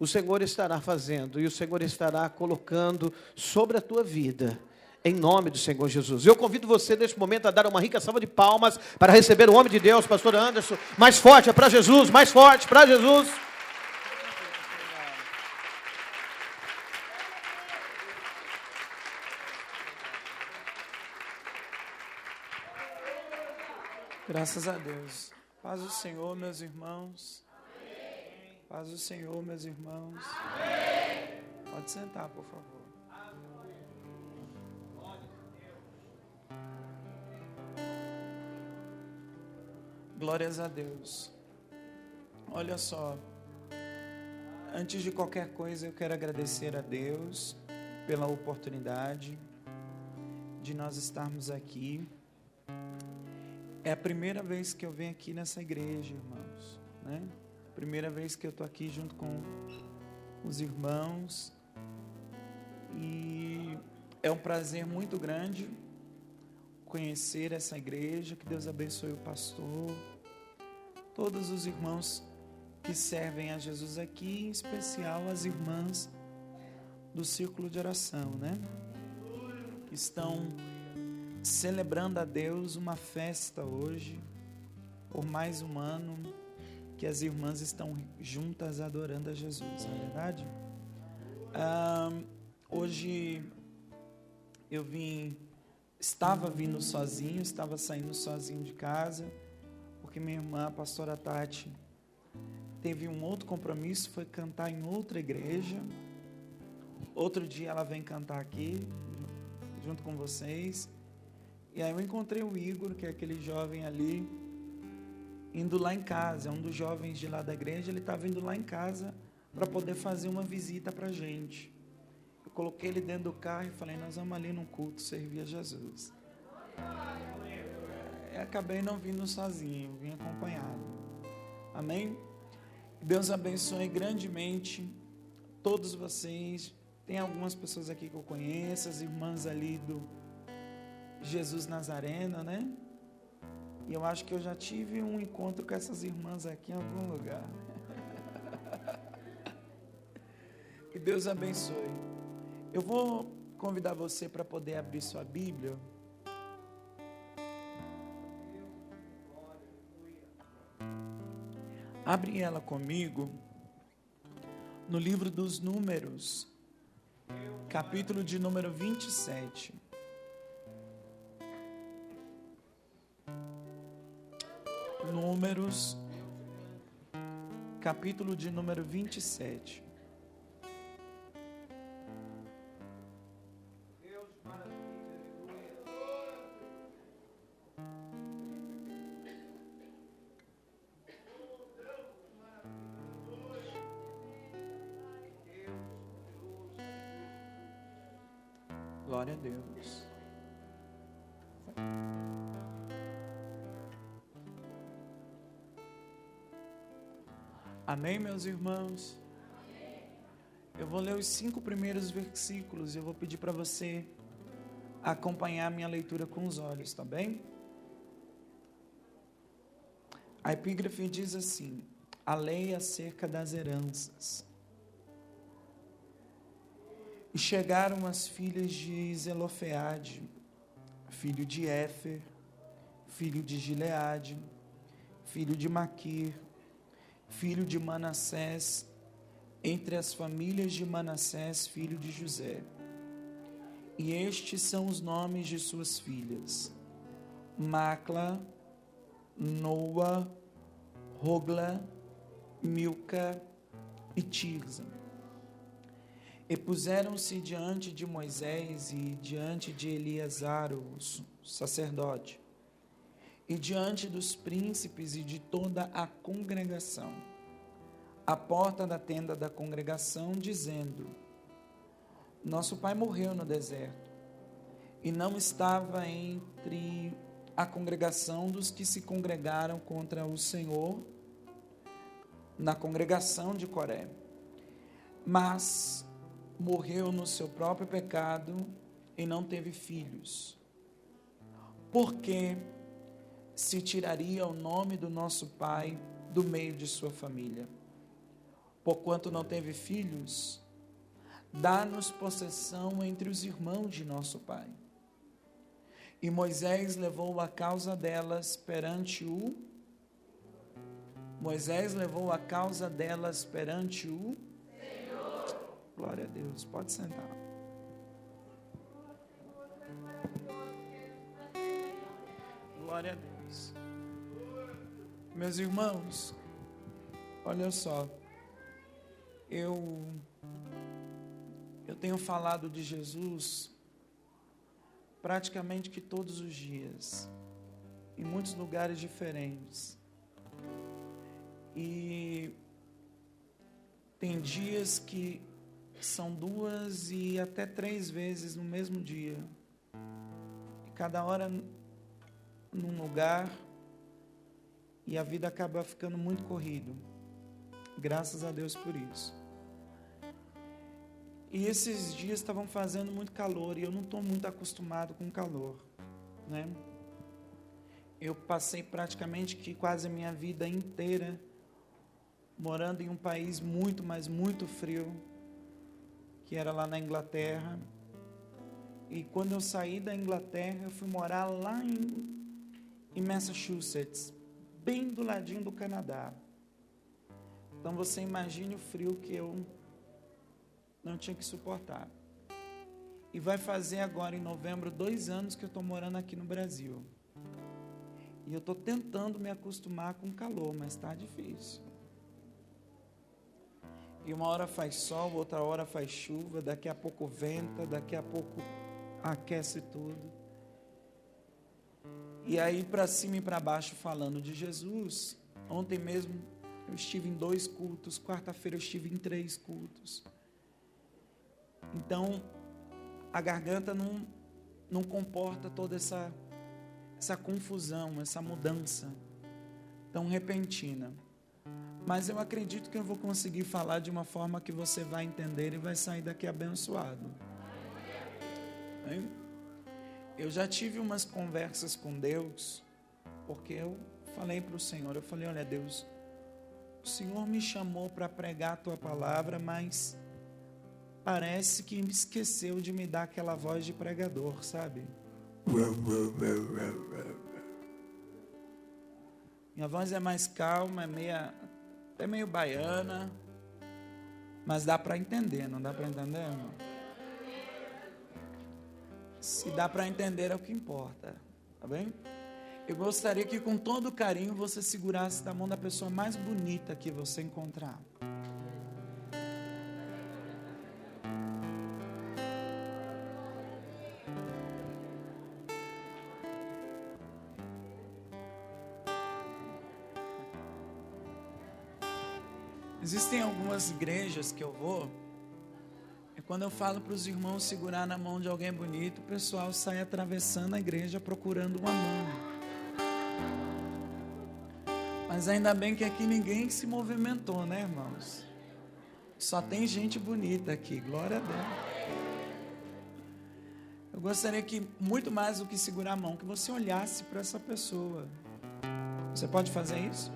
o Senhor estará fazendo e o Senhor estará colocando sobre a tua vida, em nome do Senhor Jesus. Eu convido você neste momento a dar uma rica salva de palmas para receber o homem de Deus, pastor Anderson. Mais forte, é para Jesus, mais forte, para Jesus. Graças a Deus. Paz do Senhor, meus irmãos. Amém. Paz do Senhor, meus irmãos. Amém. Pode sentar, por favor. Glórias a Deus. Olha só, antes de qualquer coisa, eu quero agradecer a Deus pela oportunidade de nós estarmos aqui. É a primeira vez que eu venho aqui nessa igreja, irmãos, né? Primeira vez que eu estou aqui junto com os irmãos. E é um prazer muito grande conhecer essa igreja. Que Deus abençoe o pastor, todos os irmãos que servem a Jesus aqui, em especial as irmãs do círculo de oração, né? Que estão celebrando a Deus uma festa hoje, por mais um ano que as irmãs estão juntas adorando a Jesus, não é verdade? Hoje eu estava vindo sozinho, estava saindo sozinho de casa, porque minha irmã, a pastora Tati, teve um outro compromisso, foi cantar em outra igreja. Outro dia ela vem cantar aqui, junto com vocês. E aí eu encontrei o Igor, que é aquele jovem ali, indo lá em casa. É um dos jovens de lá da igreja. Ele estava indo lá em casa para poder fazer uma visita para a gente. Eu coloquei ele dentro do carro e falei, nós vamos ali no culto servir a Jesus. E acabei não vindo sozinho, vim acompanhado. Amém? Deus abençoe grandemente todos vocês. Tem algumas pessoas aqui que eu conheço, as irmãs ali do Jesus Nazareno, né? E eu acho que eu já tive um encontro com essas irmãs aqui em algum lugar. Que Deus abençoe. Eu vou convidar você para poder abrir sua Bíblia. Abre ela comigo no livro dos Números, capítulo de número 27. Números, capítulo de número 27. Glória a Deus. Amém, meus irmãos? Amém. Eu vou ler os 5 primeiros versículos e eu vou pedir para você acompanhar a minha leitura com os olhos, tá bem? A epígrafe diz assim: a lei acerca das heranças. E chegaram as filhas de Zelofeade, filho de Éfer, filho de Gileade, filho de Maquir, filho de Manassés, entre as famílias de Manassés, filho de José. E estes são os nomes de suas filhas: Macla, Noa, Hogla, Milca e Tirza. E puseram-se diante de Moisés e diante de Eleazar, o sacerdote, e diante dos príncipes e de toda a congregação, à porta da tenda da congregação, dizendo: nosso pai morreu no deserto, e não estava entre a congregação dos que se congregaram contra o Senhor, na congregação de Coré, mas morreu no seu próprio pecado e não teve filhos. Porque se tiraria o nome do nosso pai do meio de sua família? porquanto não teve filhos, dá-nos possessão entre os irmãos de nosso pai. E Moisés levou a causa delas perante o Senhor. Glória a Deus, pode sentar. Glória a Deus. Meus irmãos, olha só, eu tenho falado de Jesus praticamente que todos os dias, em muitos lugares diferentes. E tem dias que são 2 e até 3 vezes no mesmo dia. E cada hora num lugar, e a vida acaba ficando muito corrido. Graças a Deus por isso. E esses dias estavam fazendo muito calor, e eu não estou muito acostumado com calor, né? Eu passei praticamente que quase a minha vida inteira morando em um país muito, mas muito frio, que era lá na Inglaterra. E quando eu saí da Inglaterra, eu fui morar lá em Massachusetts, bem do ladinho do Canadá. Então você imagine o frio que eu não tinha que suportar. E vai fazer agora em novembro 2 anos que eu estou morando aqui no Brasil. E eu estou tentando me acostumar com o calor, mas está difícil. E uma hora faz sol, outra hora faz chuva, daqui a pouco venta, daqui a pouco aquece tudo. E aí para cima e para baixo falando de Jesus. Ontem mesmo eu estive em 2 cultos, quarta-feira eu estive em 3 cultos. Então a garganta não comporta toda essa confusão, essa mudança tão repentina. Mas eu acredito que eu vou conseguir falar de uma forma que você vai entender e vai sair daqui abençoado. Hein? Eu já tive umas conversas com Deus, porque eu falei para o Senhor, eu falei, olha Deus, o Senhor me chamou para pregar a Tua palavra, mas parece que me esqueceu de me dar aquela voz de pregador, sabe? Minha voz é mais calma, até meio baiana, mas dá para entender, não dá para entender, irmão? Se dá para entender é o que importa, tá bem? Eu gostaria que com todo carinho você segurasse da mão da pessoa mais bonita que você encontrar. Existem algumas igrejas que eu vou, e quando eu falo para os irmãos segurar na mão de alguém bonito, o pessoal sai atravessando a igreja procurando uma mão. Mas ainda bem que aqui ninguém se movimentou, né, irmãos? Só tem gente bonita aqui, glória a Deus. Eu gostaria que, muito mais do que segurar a mão, que você olhasse para essa pessoa. Você pode fazer isso?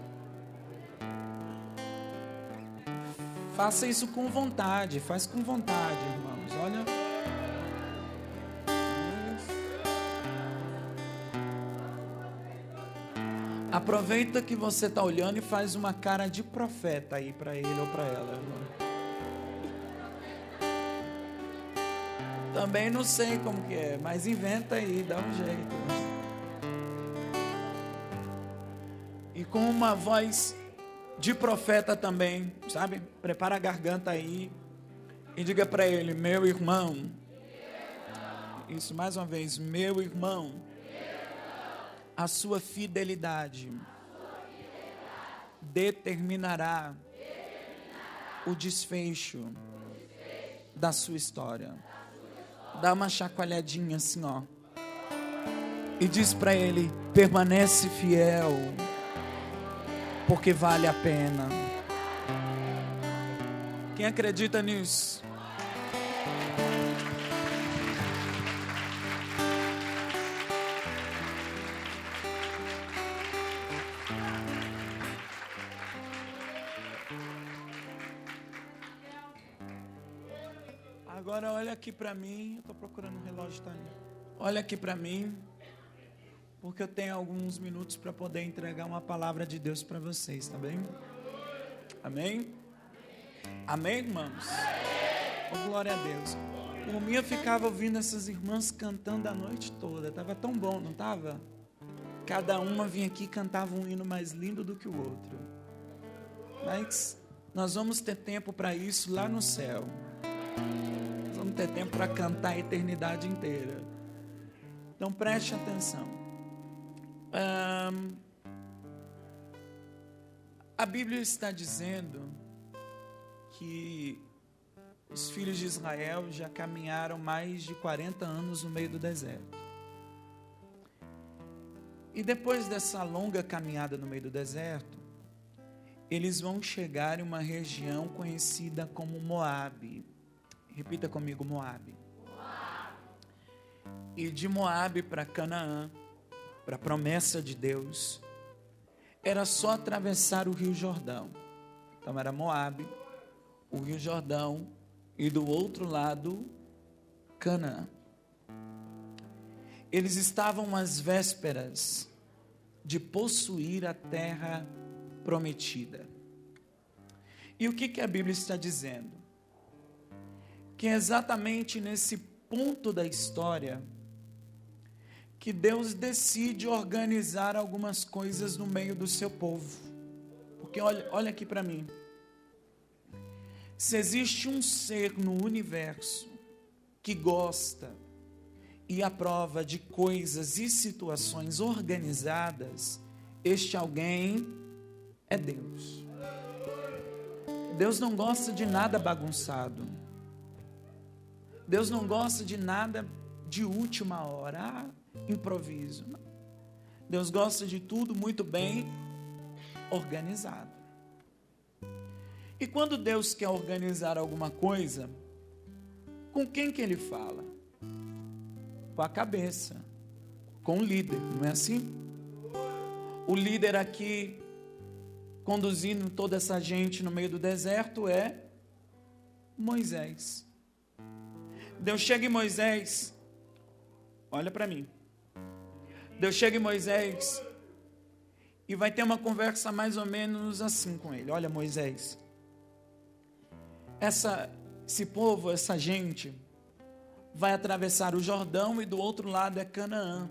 Faça isso com vontade, faz com vontade, irmãos. Olha. Aproveita que você está olhando e faz uma cara de profeta aí para ele ou para ela, irmão. Também não sei como que é, mas inventa aí, dá um jeito. E com uma voz de profeta também, sabe? Prepara a garganta aí e diga para ele, meu irmão. Isso, mais uma vez, meu irmão. A sua fidelidade determinará o desfecho da sua história. Dá uma chacoalhadinha assim, ó. E diz para ele, permanece fiel, porque vale a pena. Quem acredita nisso? Agora olha aqui para mim. Eu estou procurando um relógio, tá ali. Olha aqui para mim, porque eu tenho alguns minutos para poder entregar uma palavra de Deus para vocês, tá bem? Amém? Amém, irmãos? Oh, glória a Deus. Por mim, eu ficava ouvindo essas irmãs cantando a noite toda. Estava tão bom, não estava? Cada uma vinha aqui e cantava um hino mais lindo do que o outro. Mas nós vamos ter tempo para isso lá no céu. Nós vamos ter tempo para cantar a eternidade inteira. Então preste atenção. A Bíblia está dizendo que os filhos de Israel já caminharam mais de 40 anos no meio do deserto. E depois dessa longa caminhada no meio do deserto, eles vão chegar em uma região conhecida como Moabe. Repita comigo, Moabe. E de Moabe para Canaã, para a promessa de Deus, era só atravessar o Rio Jordão. Então era Moabe, o Rio Jordão, e do outro lado, Canaã. Eles estavam às vésperas de possuir a terra prometida. E o que a Bíblia está dizendo? Que é exatamente nesse ponto da história que Deus decide organizar algumas coisas no meio do seu povo. Porque olha aqui para mim. Se existe um ser no universo que gosta e aprova de coisas e situações organizadas, este alguém é Deus. Deus não gosta de nada bagunçado. Deus não gosta de nada de última hora, improviso. Não. Deus gosta de tudo muito bem organizado. E quando Deus quer organizar alguma coisa, com quem que Ele fala? Com a cabeça, com o líder, não é assim? O líder aqui, conduzindo toda essa gente no meio do deserto, é Moisés. Deus chega em Moisés, olha para mim. Deus chega em Moisés e vai ter uma conversa mais ou menos assim com ele. Olha, Moisés, esse povo, essa gente, vai atravessar o Jordão e do outro lado é Canaã.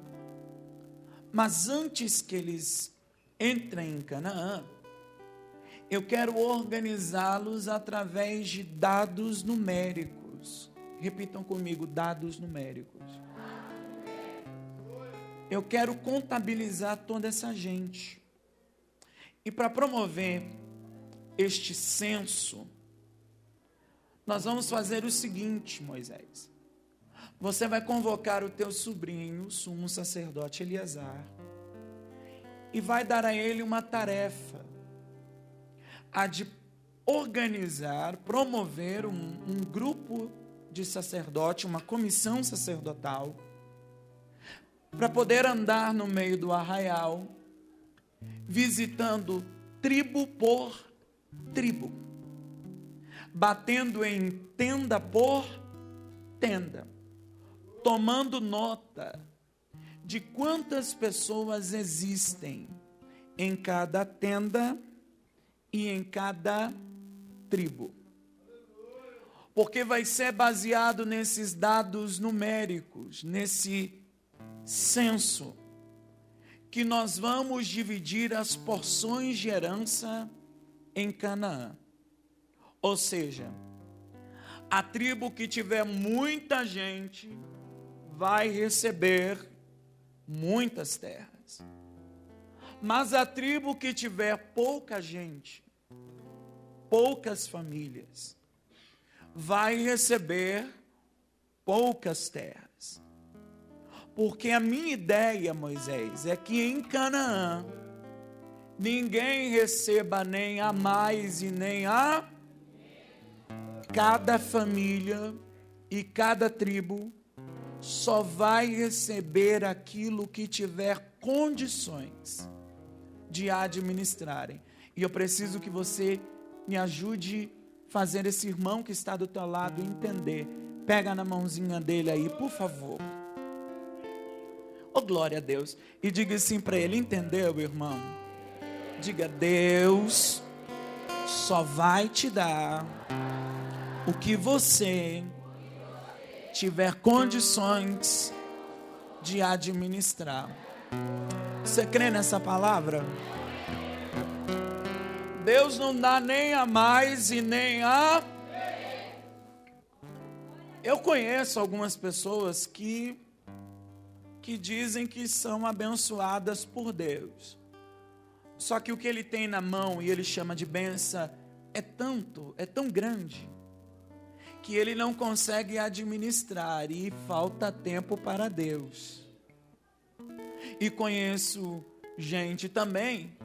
Mas antes que eles entrem em Canaã, eu quero organizá-los através de dados numéricos. Repitam comigo, dados numéricos. Eu quero contabilizar toda essa gente. E para promover este censo, nós vamos fazer o seguinte, Moisés. Você vai convocar o teu sobrinho, o sumo sacerdote Eleazar, e vai dar a ele uma tarefa, a de organizar, promover um grupo de sacerdote, uma comissão sacerdotal, para poder andar no meio do arraial, visitando tribo por tribo, batendo em tenda por tenda, tomando nota de quantas pessoas existem em cada tenda e em cada tribo. Porque vai ser baseado nesses dados numéricos, nesse censo, que nós vamos dividir as porções de herança em Canaã. Ou seja, a tribo que tiver muita gente vai receber muitas terras. Mas a tribo que tiver pouca gente, poucas famílias, vai receber poucas terras. Porque a minha ideia, Moisés, é que em Canaã ninguém receba nem a mais e nem a... Cada família e cada tribo só vai receber aquilo que tiver condições de administrarem. E eu preciso que você me ajude a fazer esse irmão que está do teu lado entender. Pega na mãozinha dele aí, por favor. Oh, glória a Deus. E diga assim para ele, entendeu, irmão? Diga, Deus só vai te dar o que você tiver condições de administrar. Você crê nessa palavra? Deus não dá nem a mais e nem a... Eu conheço algumas pessoas que dizem que são abençoadas por Deus. Só que o que ele tem na mão e ele chama de bênção é tão grande, que ele não consegue administrar e falta tempo para Deus. E conheço gente também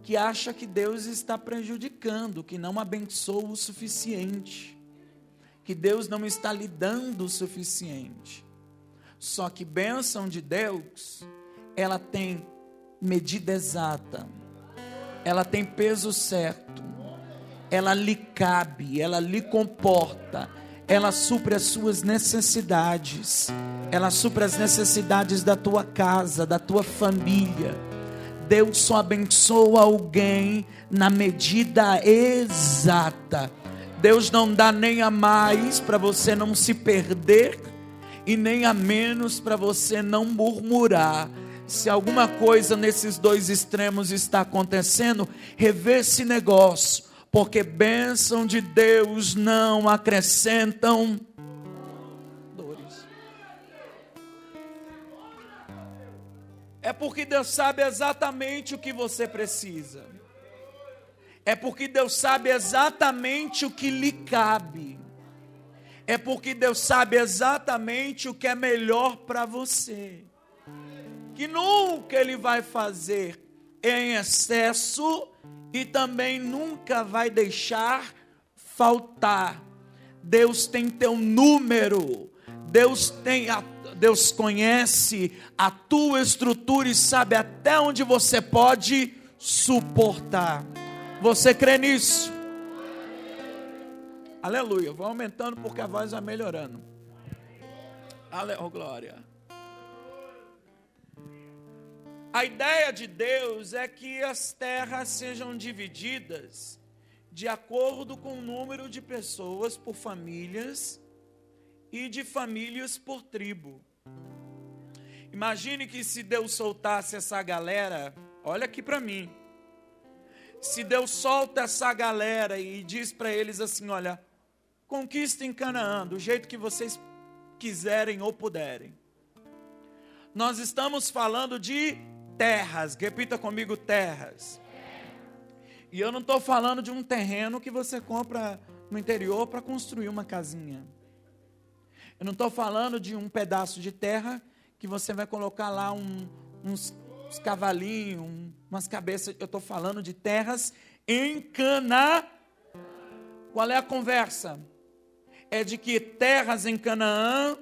que acha que Deus está prejudicando, que não abençoa o suficiente, que Deus não está lhe dando o suficiente. Só que bênção de Deus, ela tem medida exata, ela tem peso certo, ela lhe cabe, ela lhe comporta, ela supre as suas necessidades, ela supre as necessidades da tua casa, da tua família. Deus só abençoa alguém na medida exata. Deus não dá nem a mais para você não se perder e nem a menos para você não murmurar. Se alguma coisa nesses dois extremos está acontecendo, revê esse negócio, porque bênção de Deus não acrescentam dores. É porque Deus sabe exatamente o que você precisa. É porque Deus sabe exatamente o que lhe cabe. É porque Deus sabe exatamente o que é melhor para você. Que nunca Ele vai fazer em excesso e também nunca vai deixar faltar. Deus tem teu número. Deus conhece a tua estrutura e sabe até onde você pode suportar. Você crê nisso? Aleluia. Vou aumentando porque a voz vai melhorando. Aleluia, glória. A ideia de Deus é que as terras sejam divididas de acordo com o número de pessoas por famílias e de famílias por tribo. Imagine que se Deus soltasse essa galera, olha aqui para mim. Se Deus solta essa galera e diz para eles assim, olha, conquistem Canaã do jeito que vocês quiserem ou puderem. Nós estamos falando de terras, repita comigo, terras. E eu não estou falando de um terreno que você compra no interior para construir uma casinha. Eu não estou falando de um pedaço de terra que você vai colocar lá uns cavalinhos, umas cabeças. Eu estou falando de terras em Canaã. Qual é a conversa? É de que terras em Canaã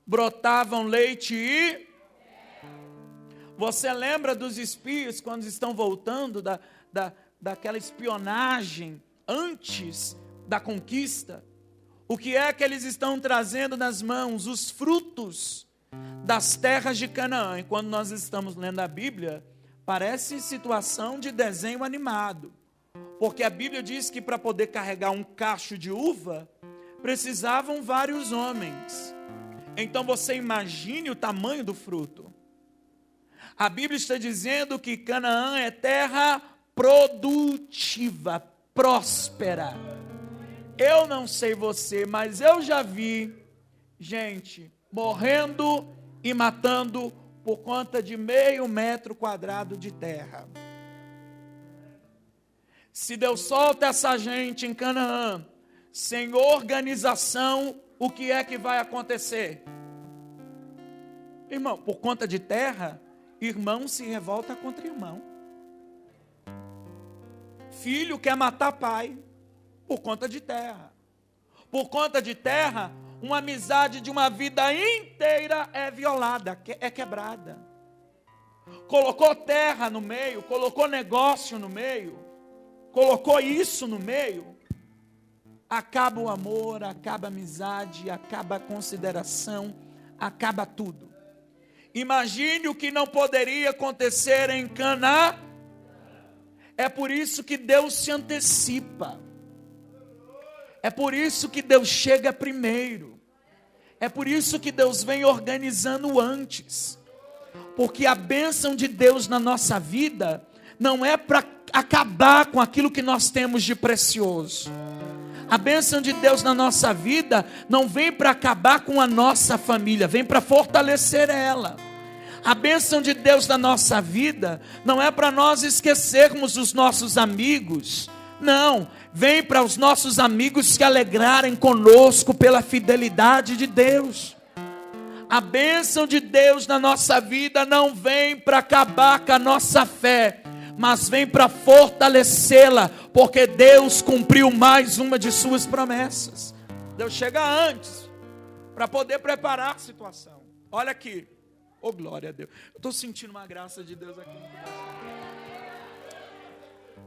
brotavam leite e... Você lembra dos espias quando estão voltando daquela espionagem antes da conquista? O que é que eles estão trazendo nas mãos? Os frutos das terras de Canaã. E quando nós estamos lendo a Bíblia, parece situação de desenho animado. Porque a Bíblia diz que para poder carregar um cacho de uva, precisavam vários homens. Então você imagine o tamanho do fruto. A Bíblia está dizendo que Canaã é terra produtiva, próspera. Eu não sei você, mas eu já vi gente morrendo e matando por conta de 0,5 metro quadrado de terra. Se Deus solta essa gente em Canaã, sem organização, o que é que vai acontecer? Irmão, por conta de terra, irmão se revolta contra irmão. Filho quer matar pai por conta de terra. Por conta de terra, uma amizade de uma vida inteira é violada, é quebrada. Colocou terra no meio, colocou negócio no meio, colocou isso no meio, acaba o amor, acaba a amizade, acaba a consideração, acaba tudo. Imagine o que não poderia acontecer em Canaã. É por isso que Deus se antecipa. É por isso que Deus chega primeiro. É por isso que Deus vem organizando antes. Porque a bênção de Deus na nossa vida não é para acabar com aquilo que nós temos de precioso. A bênção de Deus na nossa vida não vem para acabar com a nossa família, vem para fortalecer ela. A bênção de Deus na nossa vida não é para nós esquecermos os nossos amigos. Não, vem para os nossos amigos se alegrarem conosco pela fidelidade de Deus. A bênção de Deus na nossa vida não vem para acabar com a nossa fé, mas vem para fortalecê-la, porque Deus cumpriu mais uma de suas promessas. Deus chega antes, para poder preparar a situação. Olha aqui, oh glória a Deus, eu estou sentindo uma graça de Deus aqui.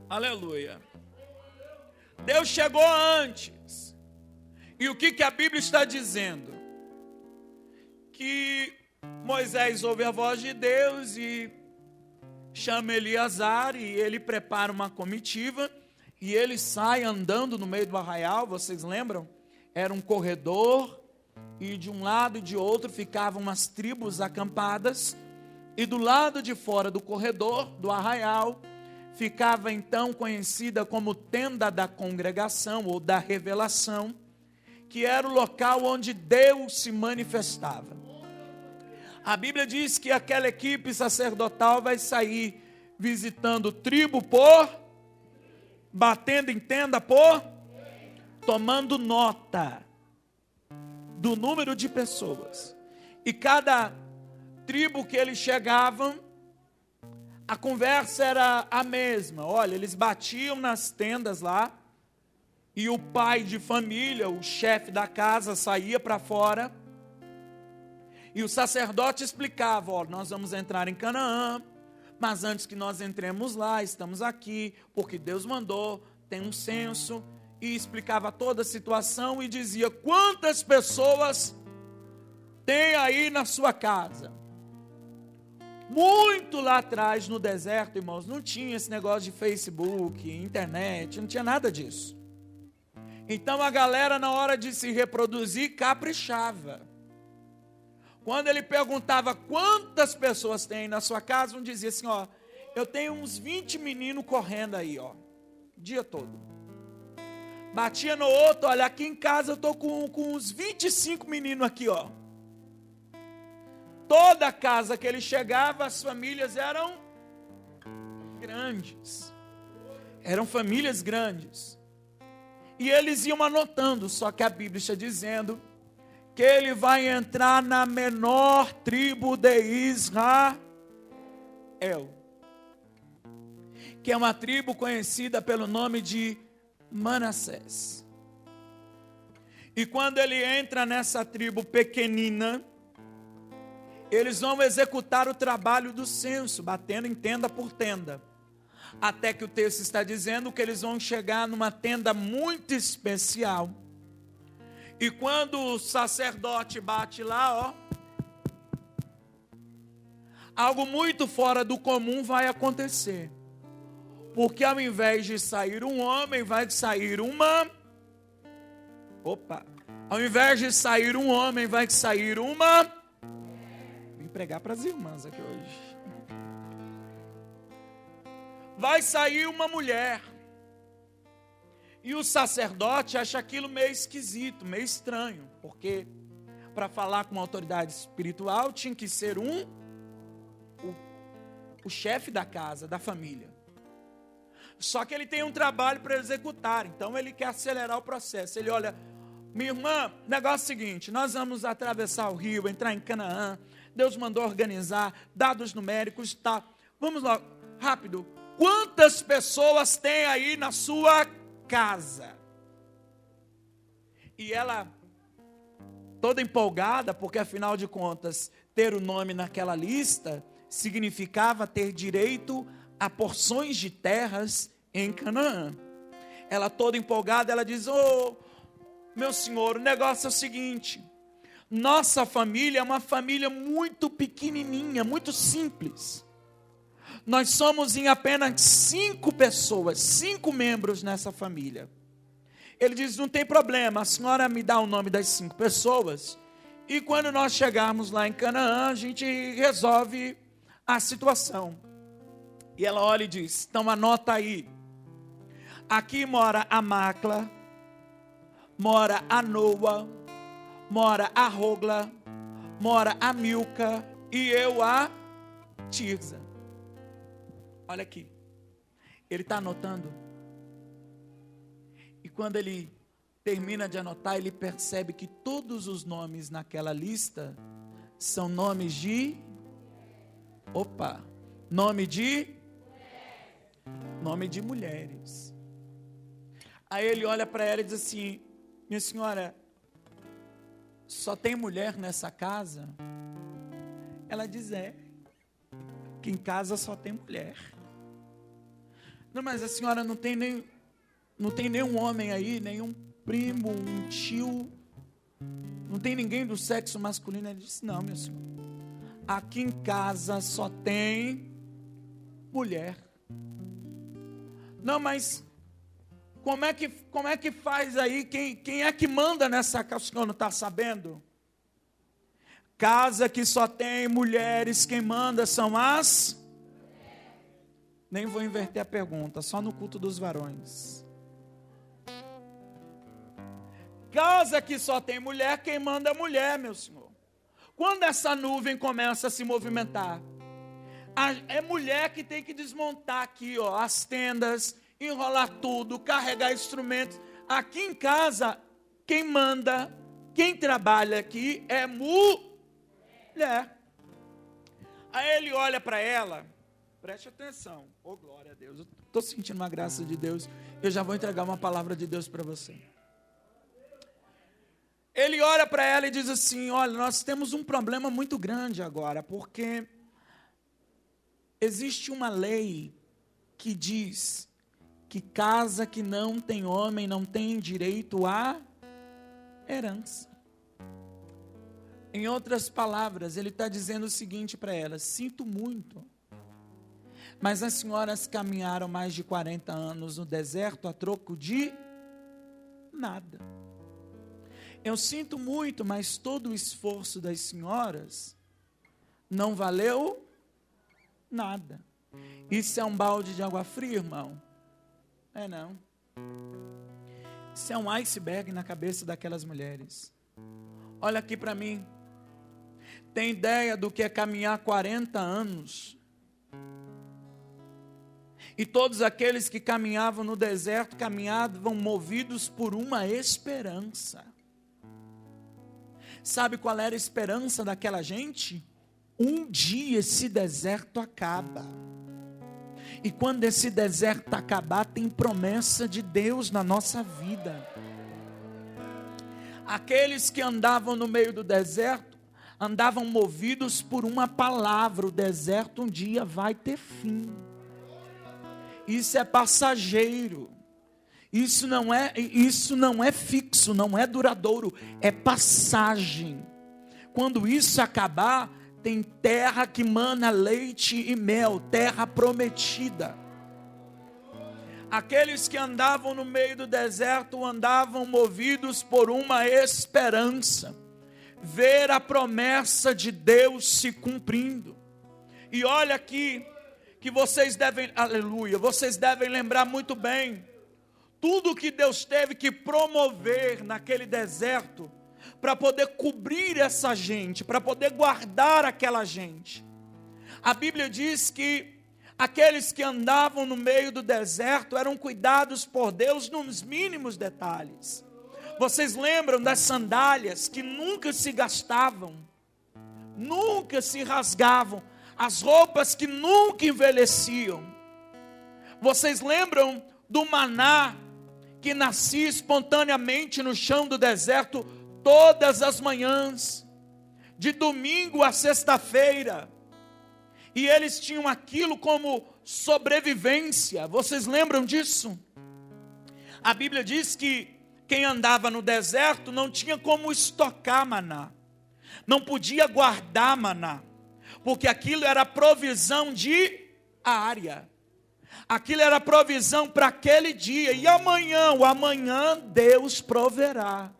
Aleluia. Deus chegou antes. E o que a Bíblia está dizendo? Que Moisés ouve a voz de Deus e chama Eleazar, e ele prepara uma comitiva, e ele sai andando no meio do arraial. Vocês lembram? Era um corredor, e de um lado e de outro ficavam as tribos acampadas, e do lado de fora do corredor, do arraial, ficava então conhecida como tenda da congregação, ou da revelação, que era o local onde Deus se manifestava. A Bíblia diz que aquela equipe sacerdotal vai sair visitando tribo por, batendo em tenda por, tomando nota do número de pessoas. E cada tribo que eles chegavam, a conversa era a mesma. Olha, eles batiam nas tendas lá, e o pai de família, o chefe da casa, saía para fora, e o sacerdote explicava: ó, nós vamos entrar em Canaã, mas antes que nós entremos lá, estamos aqui, porque Deus mandou, tem um censo, e explicava toda a situação, e dizia: quantas pessoas tem aí na sua casa? Muito lá atrás, no deserto, irmãos, não tinha esse negócio de Facebook, internet, não tinha nada disso. Então a galera, na hora de se reproduzir, caprichava. Quando ele perguntava quantas pessoas tem na sua casa, um dizia assim: ó, eu tenho uns 20 meninos correndo aí, ó, o dia todo. Batia no outro: olha, aqui em casa eu estou com uns 25 meninos aqui, ó. Toda casa que ele chegava, as famílias eram grandes. Eram famílias grandes. E eles iam anotando, só que a Bíblia está dizendo que ele vai entrar na menor tribo de Israel, que é uma tribo conhecida pelo nome de Manassés. E quando ele entra nessa tribo pequenina, eles vão executar o trabalho do censo, batendo em tenda por tenda, até que o texto está dizendo que eles vão chegar numa tenda muito especial. E quando o sacerdote bate lá, ó, algo muito fora do comum vai acontecer. Porque ao invés de sair um homem, vai sair uma... Ao invés de sair um homem, vai sair uma... Vim pregar para as irmãs aqui hoje. Vai sair uma mulher. E o sacerdote acha aquilo meio esquisito, meio estranho, porque para falar com uma autoridade espiritual tinha que ser o chefe da casa, da família. Só que ele tem um trabalho para executar, então ele quer acelerar o processo. Ele olha: minha irmã, negócio é o seguinte, nós vamos atravessar o rio, entrar em Canaã, Deus mandou organizar, dados numéricos, tá? Vamos lá, rápido. Quantas pessoas tem aí na sua casa? E ela, toda empolgada, porque afinal de contas, ter o nome naquela lista significava ter direito a porções de terras em Canaã. Ela toda empolgada, ela diz: meu senhor, o negócio é o seguinte: nossa família é uma família muito pequenininha, muito simples. Nós somos em apenas 5 pessoas, 5 membros nessa família. Ele diz: não tem problema, a senhora me dá o nome das 5 pessoas, e quando nós chegarmos lá em Canaã, a gente resolve a situação. E ela olha e diz: então anota aí, aqui mora a Macla, mora a Noa, mora a Rogla, mora a Milca, e eu a Tirza. Olha aqui, ele está anotando, e quando ele termina de anotar, ele percebe que todos os nomes naquela lista são nomes de, nome de mulheres. Aí ele olha para ela e diz assim: minha senhora, só tem mulher nessa casa? Ela diz: que em casa só tem mulher. Não, mas a senhora não tem nenhum homem aí, nenhum primo, um tio, não tem ninguém do sexo masculino? Ele disse: não, minha senhora, aqui em casa só tem mulher. Não, mas como é que faz aí? Quem é que manda nessa casa? O senhor não está sabendo? Casa que só tem mulheres, quem manda são as... Nem vou inverter a pergunta, só no culto dos varões. Casa que só tem mulher, quem manda é mulher, meu senhor. Quando essa nuvem começa a se movimentar, é mulher que tem que desmontar aqui, as tendas, enrolar tudo, carregar instrumentos. Aqui em casa, quem manda, quem trabalha aqui é mulher. Aí ele olha para ela, preste atenção, glória a Deus, eu estou sentindo uma graça de Deus, eu já vou entregar uma palavra de Deus para você. Ele olha para ela e diz assim: olha, nós temos um problema muito grande agora, porque existe uma lei que diz que casa que não tem homem não tem direito à herança. Em outras palavras, ele está dizendo o seguinte para ela: sinto muito, mas as senhoras caminharam mais de 40 anos no deserto a troco de nada. Eu sinto muito, mas todo o esforço das senhoras não valeu nada. Isso é um balde de água fria, irmão? Não. Isso é um iceberg na cabeça daquelas mulheres. Olha aqui para mim. Tem ideia do que é caminhar 40 anos? E todos aqueles que caminhavam no deserto, caminhavam movidos por uma esperança. Sabe qual era a esperança daquela gente? Um dia esse deserto acaba. E quando esse deserto acabar, tem promessa de Deus na nossa vida. Aqueles que andavam no meio do deserto, andavam movidos por uma palavra: o deserto um dia vai ter fim. Isso é passageiro. Isso não é fixo, não é duradouro, é passagem. Quando isso acabar, tem terra que mana leite e mel, terra prometida. Aqueles que andavam no meio do deserto andavam movidos por uma esperança, ver a promessa de Deus se cumprindo. E olha aqui, que vocês devem, aleluia, vocês devem lembrar muito bem, tudo que Deus teve que promover naquele deserto, para poder cobrir essa gente, para poder guardar aquela gente. A Bíblia diz que aqueles que andavam no meio do deserto eram cuidados por Deus nos mínimos detalhes. Vocês lembram das sandálias que nunca se gastavam, nunca se rasgavam, as roupas que nunca envelheciam. Vocês lembram do maná que nascia espontaneamente no chão do deserto todas as manhãs, de domingo a sexta-feira, e eles tinham aquilo como sobrevivência. Vocês lembram disso? A Bíblia diz que quem andava no deserto não tinha como estocar maná, não podia guardar maná, porque aquilo era provisão diária, aquilo era provisão para aquele dia, e amanhã, o amanhã Deus proverá.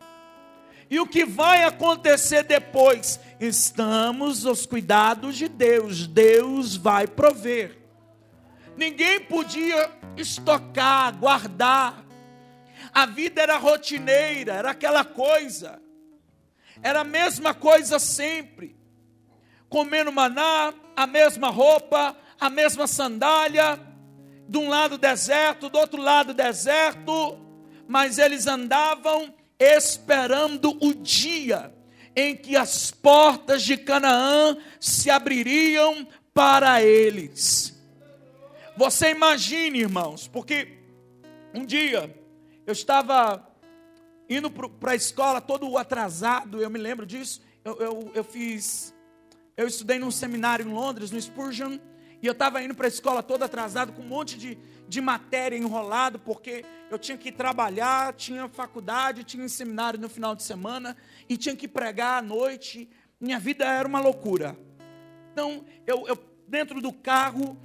E o que vai acontecer depois? Estamos aos cuidados de Deus, Deus vai prover. Ninguém podia estocar, guardar. A vida era rotineira, era aquela coisa, era a mesma coisa sempre, comendo maná, a mesma roupa, a mesma sandália, de um lado deserto, do outro lado deserto, mas eles andavam esperando o dia em que as portas de Canaã se abririam para eles. Você imagine, irmãos, porque um dia eu estava indo para a escola todo atrasado, eu me lembro disso, eu estudei num seminário em Londres, no Spurgeon, e eu estava indo para a escola todo atrasado, com um monte de matéria enrolado, porque eu tinha que trabalhar, tinha faculdade, tinha seminário no final de semana, e tinha que pregar à noite, minha vida era uma loucura. Então, eu dentro do carro,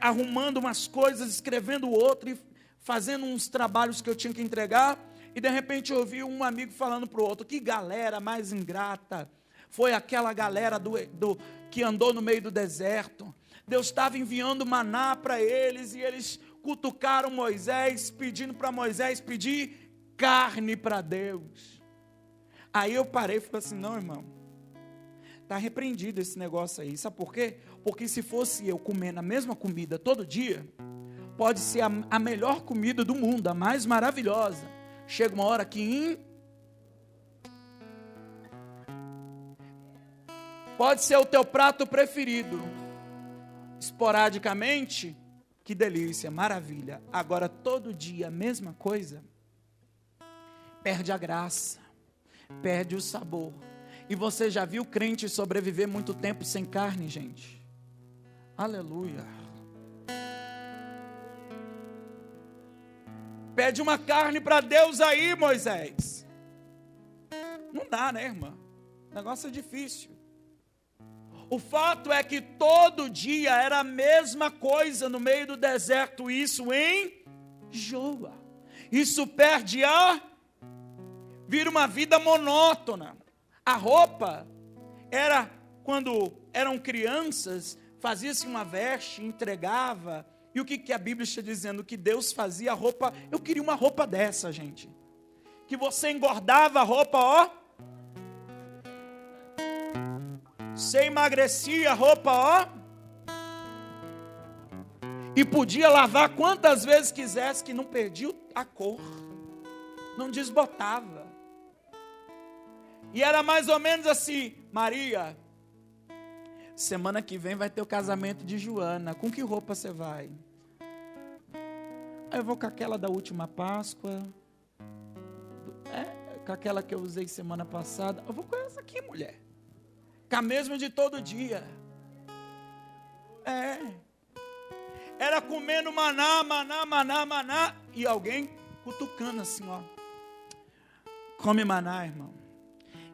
arrumando umas coisas, escrevendo outra, e fazendo uns trabalhos que eu tinha que entregar, e de repente eu ouvi um amigo falando para o outro, que galera mais ingrata, foi aquela galera que andou no meio do deserto, Deus estava enviando maná para eles, e eles cutucaram Moisés, pedindo para Moisés pedir carne para Deus. Aí eu parei e falei assim, não, irmão, está repreendido esse negócio aí, sabe por quê? Porque se fosse eu comendo a mesma comida todo dia, pode ser a melhor comida do mundo, a mais maravilhosa, chega uma hora que pode ser o teu prato preferido, esporadicamente, que delícia, maravilha, agora todo dia a mesma coisa, perde a graça, perde o sabor. E você já viu crente sobreviver muito tempo sem carne, gente? Aleluia. Pede uma carne para Deus aí, Moisés. Não dá, né, irmã? O negócio é difícil. O fato é que todo dia era a mesma coisa no meio do deserto. Isso enjoa. Isso perde vira uma vida monótona. A roupa era, quando eram crianças, fazia-se uma veste, entregava. E o que a Bíblia está dizendo? Que Deus fazia a roupa. Eu queria uma roupa dessa, gente. Que você engordava a roupa, Você emagrecia a roupa, e podia lavar quantas vezes quisesse, que não perdia a cor, não desbotava. E era mais ou menos assim, Maria, semana que vem vai ter o casamento de Joana, com que roupa você vai? Eu vou com aquela da última Páscoa, com aquela que eu usei semana passada, eu vou com essa aqui, mulher. Com a mesma de todo dia. Era comendo maná, e alguém cutucando assim, come maná, irmão,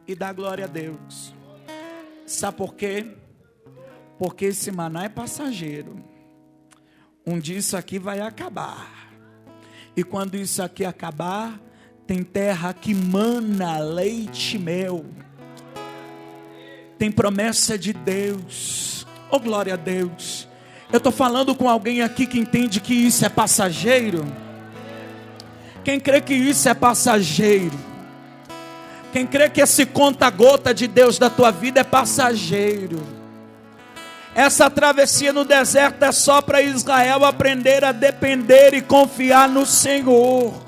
e dá glória a Deus. Sabe por quê? Porque esse maná é passageiro. Um dia isso aqui vai acabar, e quando isso aqui acabar, tem terra que mana leite e mel. Tem promessa de Deus. Oh, glória a Deus. Eu estou falando com alguém aqui que entende que isso é passageiro. Quem crê que isso é passageiro? Quem crê que esse conta-gota de Deus da tua vida é passageiro? Essa travessia no deserto é só para Israel aprender a depender e confiar no Senhor.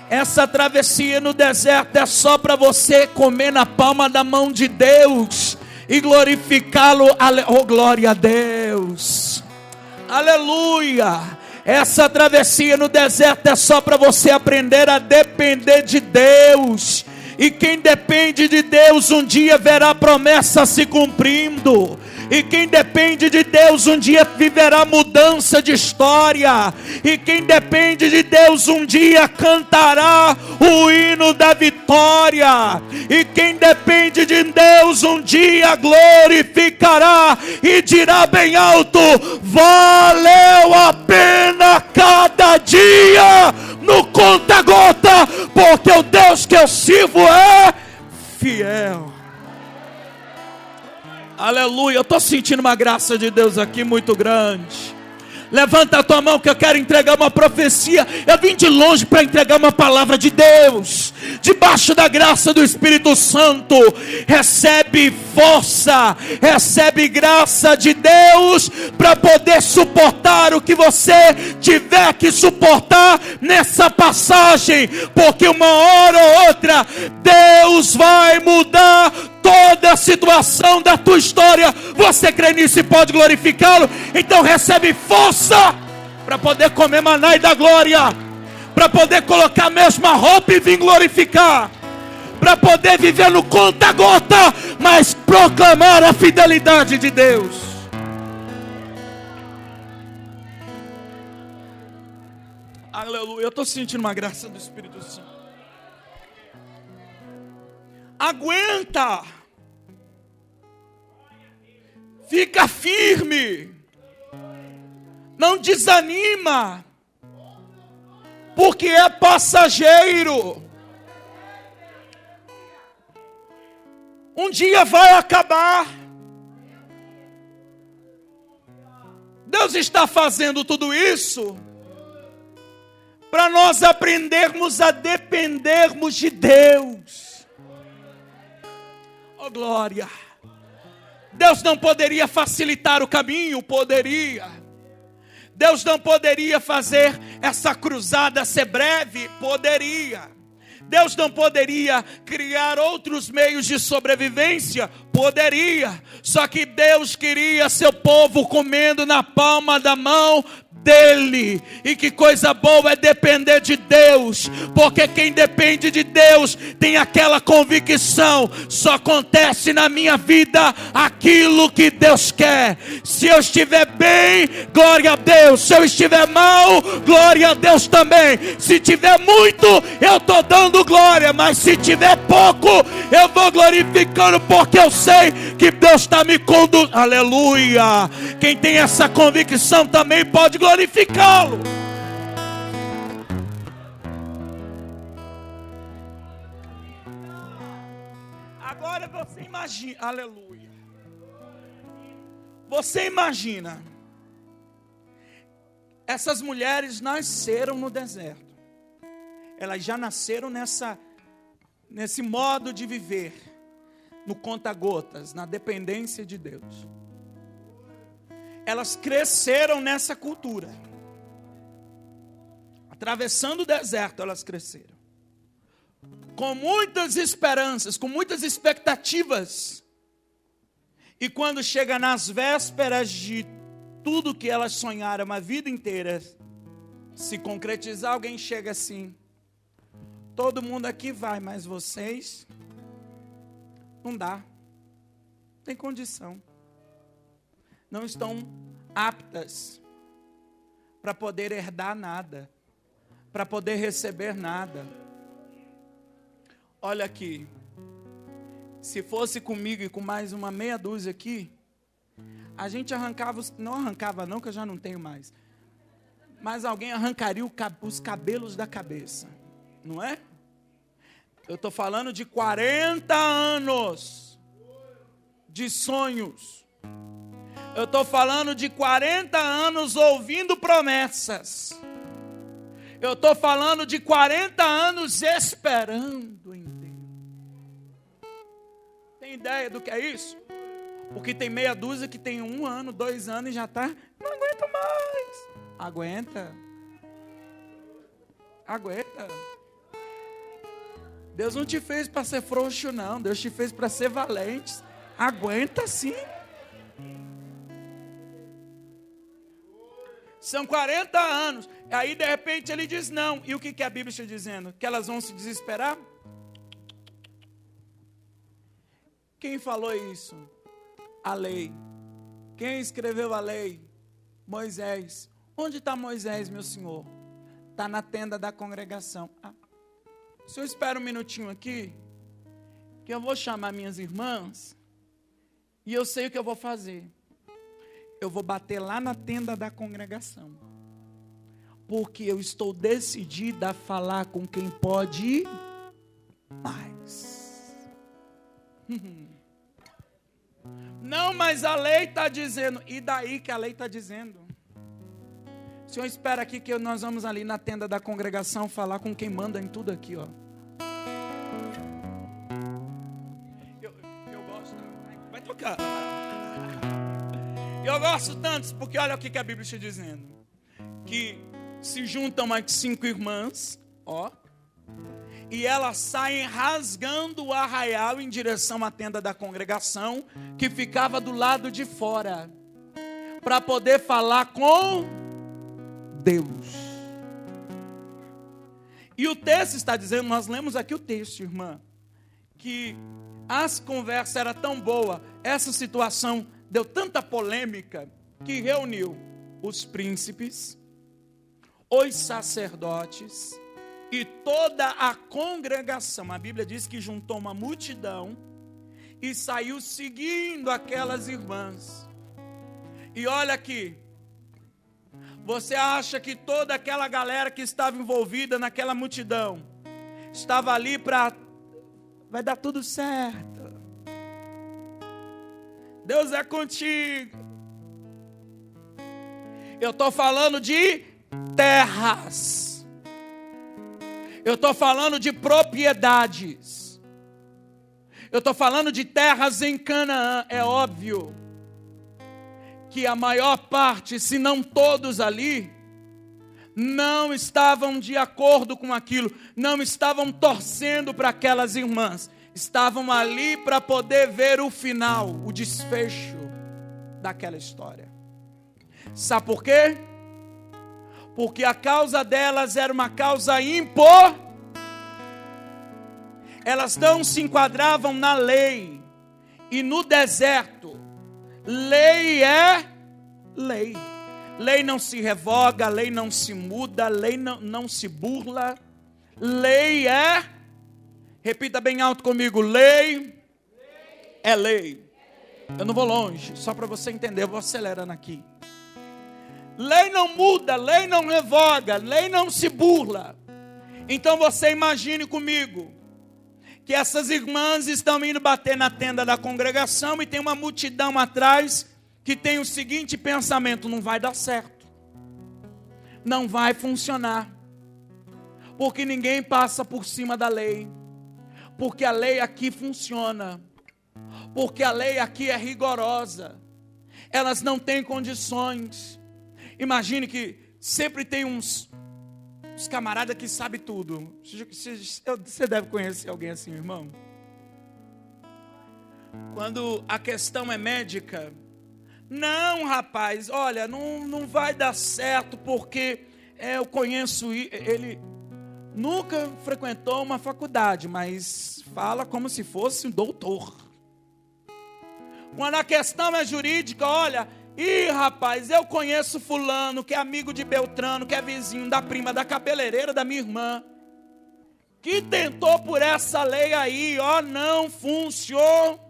Essa travessia no deserto é só para você comer na palma da mão de Deus e glorificá-lo. Oh, glória a Deus. Aleluia. Essa travessia no deserto é só para você aprender a depender de Deus. E quem depende de Deus um dia verá a promessa se cumprindo. E quem depende de Deus um dia viverá mudança de história. E quem depende de Deus um dia cantará o hino da vitória. E quem depende de Deus um dia glorificará e dirá bem alto: valeu a pena cada dia no conta-gota, porque o Deus que eu sirvo é fiel. Aleluia, eu estou sentindo uma graça de Deus aqui muito grande. Levanta a tua mão que eu quero entregar uma profecia. Eu vim de longe para entregar uma palavra de Deus. Debaixo da graça do Espírito Santo, recebe força, recebe graça de Deus para poder suportar o que você tiver que suportar nessa passagem, porque uma hora ou outra Deus vai mudar toda a situação da tua história. Você crê nisso e pode glorificá-lo? Então recebe força para poder comer maná e dar glória, para poder colocar a mesma roupa e vir glorificar, para poder viver no conta-gota, mas proclamar a fidelidade de Deus. Aleluia, eu estou sentindo uma graça do Espírito Santo. Aguenta, fica firme, não desanima, porque é passageiro. Um dia vai acabar. Deus está fazendo tudo isso para nós aprendermos a dependermos de Deus. Oh glória! Deus não poderia facilitar o caminho? Poderia. Deus não poderia fazer essa cruzada ser breve? Poderia. Deus não poderia criar outros meios de sobrevivência? Poderia. Só que Deus queria seu povo comendo na palma da mão dele. E que coisa boa é depender de Deus, porque quem depende de Deus tem aquela convicção: só acontece na minha vida aquilo que Deus quer. Se eu estiver bem, glória a Deus. Se eu estiver mal, glória a Deus também. Se tiver muito, eu estou dando glória, mas se tiver pouco, eu vou glorificando, porque eu sei que Deus está me conduzindo. Aleluia. Quem tem essa convicção também pode glorificá-lo. Agora você imagina, aleluia. Você imagina, essas mulheres nasceram no deserto. Elas já nasceram nesse modo de viver, no conta-gotas, na dependência de Deus. Elas cresceram nessa cultura. Atravessando o deserto, elas cresceram. Com muitas esperanças, com muitas expectativas. E quando chega nas vésperas de tudo que elas sonharam a vida inteira se concretizar, alguém chega assim: todo mundo aqui vai, mas vocês não dá. Não tem condição. Não estão aptas para poder herdar nada, para poder receber nada. Olha aqui, se fosse comigo e com mais uma meia dúzia aqui, a gente arrancava, não arrancava não, que eu já não tenho mais, mas alguém arrancaria os cabelos da cabeça, não é? Eu estou falando de 40 anos de sonhos. Eu estou falando de 40 anos ouvindo promessas. Eu estou falando de 40 anos esperando em Deus. Tem ideia do que é isso? Porque tem meia dúzia que tem 1 ano, 2 anos e já está: não aguento mais. Aguenta. Aguenta. Deus não te fez para ser frouxo, não. Deus te fez para ser valente. Aguenta sim. São 40 anos. Aí de repente ele diz não. E o que a Bíblia está dizendo? Que elas vão se desesperar? Quem falou isso? A lei. Quem escreveu a lei? Moisés. Onde está Moisés, meu senhor? Está na tenda da congregação. O senhor espera um minutinho aqui, que eu vou chamar minhas irmãs, e eu sei o que eu vou fazer. Eu vou bater lá na tenda da congregação, porque eu estou decidida a falar com quem pode mais. Não, mas a lei está dizendo. E daí que a lei está dizendo? O senhor espera aqui que nós vamos ali na tenda da congregação falar com quem manda em tudo aqui, ó. Eu gosto. Vai tocar. Eu gosto tanto, porque olha o que a Bíblia está dizendo. Que se juntam as 5 irmãs, ó. E elas saem rasgando o arraial em direção à tenda da congregação, que ficava do lado de fora, para poder falar com Deus. E o texto está dizendo, nós lemos aqui o texto, irmã, que as conversas eram tão boas, essa situação deu tanta polêmica, que reuniu os príncipes, os sacerdotes e toda a congregação. A Bíblia diz que juntou uma multidão e saiu seguindo aquelas irmãs. E olha aqui, você acha que toda aquela galera que estava envolvida naquela multidão estava ali para vai dar tudo certo, Deus é contigo? Eu estou falando de terras, eu estou falando de propriedades, eu estou falando de terras em Canaã. É óbvio que a maior parte, se não todos ali, não estavam de acordo com aquilo, não estavam torcendo para aquelas irmãs, estavam ali para poder ver o final, o desfecho daquela história. Sabe por quê? Porque a causa delas era uma causa impor. Elas não se enquadravam na lei. E no deserto, lei é lei. Lei não se revoga, lei não se muda, lei não se burla. Lei é, repita bem alto comigo, lei é lei. Eu não vou longe, só para você entender, eu vou acelerando aqui. Lei não muda, lei não revoga, lei não se burla. Então você imagine comigo que essas irmãs estão indo bater na tenda da congregação e tem uma multidão atrás que tem o seguinte pensamento: não vai dar certo, não vai funcionar, porque ninguém passa por cima da lei, porque a lei aqui funciona, porque a lei aqui é rigorosa, elas não têm condições. Imagine que sempre tem uns camaradas que sabem tudo. Você deve conhecer alguém assim, irmão. Quando a questão é médica, não, rapaz, olha, não vai dar certo, porque eu conheço ele. Nunca frequentou uma faculdade, mas fala como se fosse um doutor. Quando a questão é jurídica, olha, rapaz, eu conheço fulano, que é amigo de Beltrano, que é vizinho da prima da cabeleireira da minha irmã, que tentou por essa lei aí, não funcionou.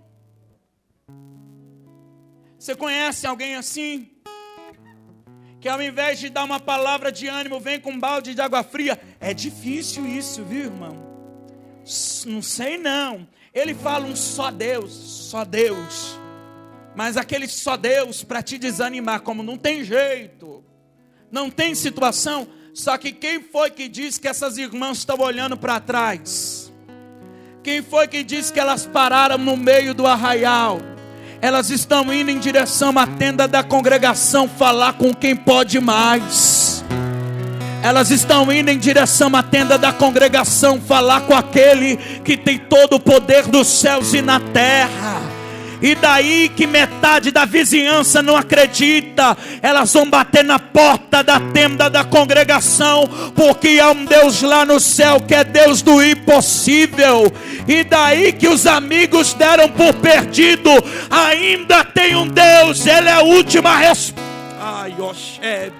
Você conhece alguém assim? Que ao invés de dar uma palavra de ânimo, vem com um balde de água fria? É difícil isso, viu, irmão? Não sei não. Ele fala um só Deus, só Deus. Mas aquele só Deus para te desanimar, como não tem jeito, não tem situação. Só que quem foi que disse que essas irmãs estão olhando para trás? Quem foi que disse que elas pararam no meio do arraial? Elas estão indo em direção à tenda da congregação falar com quem pode mais. Elas estão indo em direção à tenda da congregação falar com aquele que tem todo o poder dos céus e na terra. E daí que metade da vizinhança não acredita, elas vão bater na porta da tenda da congregação, porque há um Deus lá no céu que é Deus do impossível. E daí que os amigos deram por perdido, ainda tem um Deus, Ele é a última resposta. Ai, Oxé,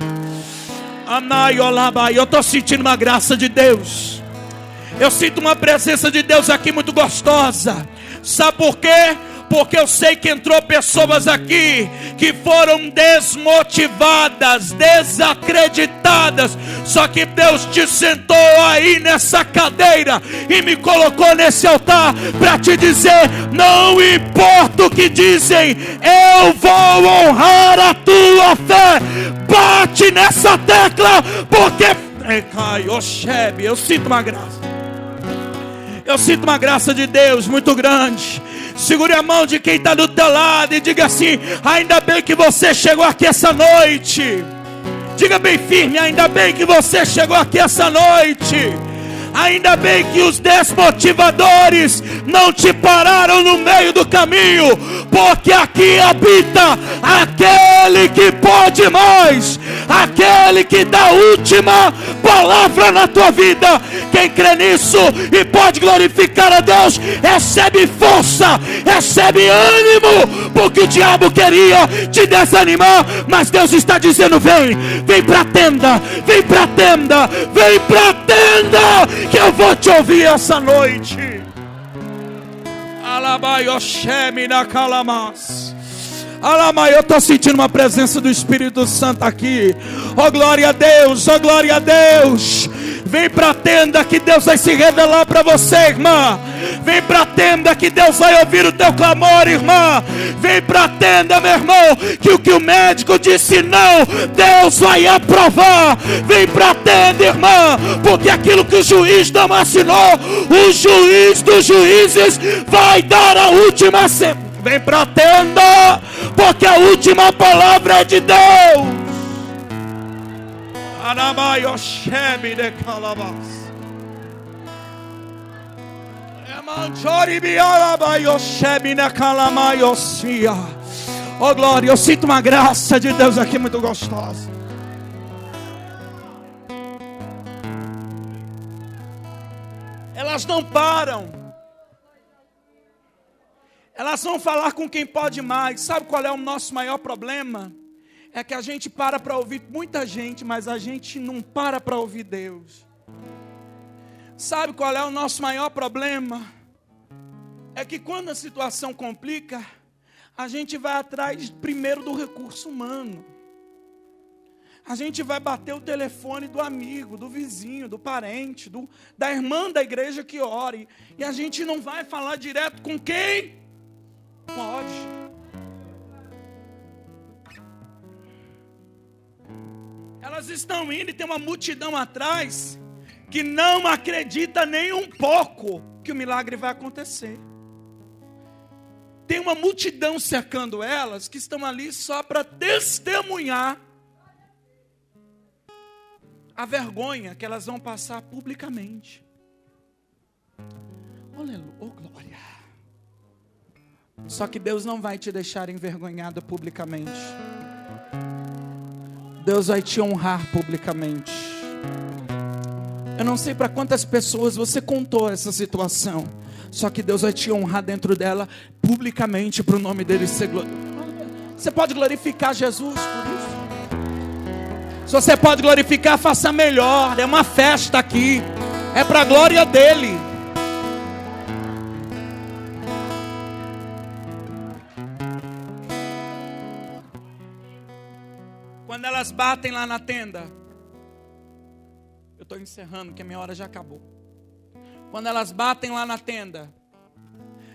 Anai, Olabai, eu estou sentindo uma graça de Deus. Eu sinto uma presença de Deus aqui muito gostosa. Sabe por quê? Porque eu sei que entrou pessoas aqui que foram desmotivadas, desacreditadas. Só que Deus te sentou aí nessa cadeira e me colocou nesse altar para te dizer: não importa o que dizem, eu vou honrar a tua fé. Bate nessa tecla, porque eu sinto uma graça. Eu sinto uma graça de Deus muito grande. Segure a mão de quem está do teu lado e diga assim: ainda bem que você chegou aqui essa noite. Diga bem firme: ainda bem que você chegou aqui essa noite. Ainda bem que os desmotivadores não te pararam no meio do caminho, porque aqui habita aquele que pode mais, aquele que dá a última palavra na tua vida. Quem crê nisso e pode glorificar a Deus, recebe força, recebe ânimo, porque o diabo queria te desanimar, mas Deus está dizendo: vem para a tenda, vem para a tenda, vem para a tenda, que eu vou te ouvir essa noite. Alabai Oshemi na Calamas. Alamai, eu estou sentindo uma presença do Espírito Santo aqui. Oh glória a Deus, oh glória a Deus. Vem para a tenda que Deus vai se revelar para você, irmã. Vem para a tenda que Deus vai ouvir o teu clamor, irmã. Vem para a tenda, meu irmão, que o que o médico disse não, Deus vai aprovar. Vem para a tenda, irmã, porque aquilo que o juiz não assinou, o juiz dos juízes vai dar a última sentença. Vem para a tenda, porque a última palavra é de Deus. Oh glória, eu sinto uma graça de Deus aqui muito gostosa. Elas não param. Elas vão falar com quem pode mais. Sabe qual é o nosso maior problema? É que a gente para ouvir muita gente, mas a gente não para ouvir Deus. Sabe qual é o nosso maior problema? É que quando a situação complica, a gente vai atrás primeiro do recurso humano. A gente vai bater o telefone do amigo, do vizinho, do parente, da irmã da igreja que ore. E a gente não vai falar direto com quem pode. Elas estão indo e tem uma multidão atrás que não acredita nem um pouco que o milagre vai acontecer. Tem uma multidão cercando elas que estão ali só para testemunhar a vergonha que elas vão passar publicamente. Aleluia, oh glória. Só que Deus não vai te deixar envergonhada publicamente. Deus vai te honrar publicamente. Eu não sei para quantas pessoas você contou essa situação, só que Deus vai te honrar dentro dela publicamente, para o nome dele ser glorificado. Você pode glorificar Jesus por isso? Se você pode glorificar, faça melhor. É uma festa aqui, é para a glória dele. Quando elas batem lá na tenda, eu estou encerrando, que a minha hora já acabou. Quando elas batem lá na tenda,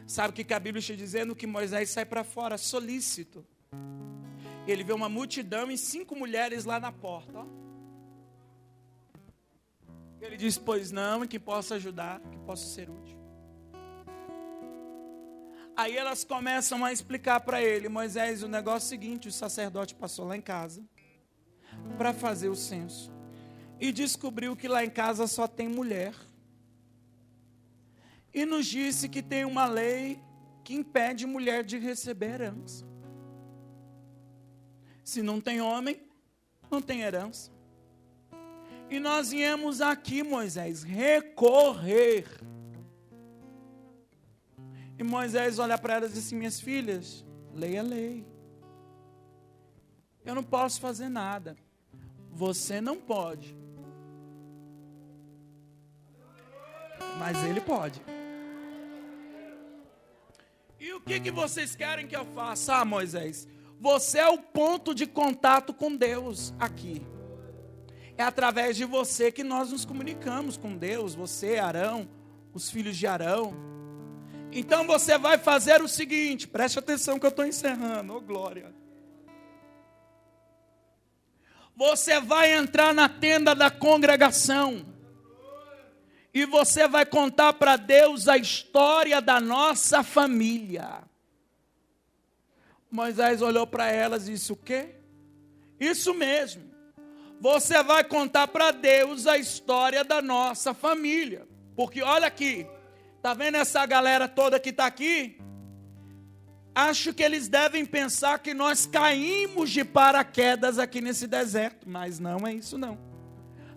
sabe o que a Bíblia está dizendo? Que Moisés sai para fora, solícito. Ele vê uma multidão e 5 mulheres lá na porta. Ó. Ele diz: pois não, e que possa ajudar, que possa ser útil. Aí elas começam a explicar para ele: Moisés, o negócio é o seguinte, o sacerdote passou lá em casa para fazer o censo e descobriu que lá em casa só tem mulher. E nos disse que tem uma lei que impede mulher de receber herança. Se não tem homem, não tem herança. E nós viemos aqui, Moisés, recorrer. E Moisés olha para elas e diz assim: minhas filhas, leia a lei. Eu não posso fazer nada. Você não pode. Mas ele pode. E o que vocês querem que eu faça? Ah, Moisés, você é o ponto de contato com Deus aqui. É através de você que nós nos comunicamos com Deus. Você, Arão, os filhos de Arão. Então você vai fazer o seguinte, preste atenção que eu estou encerrando, oh glória. Você vai entrar na tenda da congregação e você vai contar para Deus a história da nossa família. Moisés olhou para elas e disse: o quê? Isso mesmo. Você vai contar para Deus a história da nossa família. Porque olha aqui, está vendo essa galera toda que está aqui? Acho que eles devem pensar que nós caímos de paraquedas aqui nesse deserto. Mas não é isso não.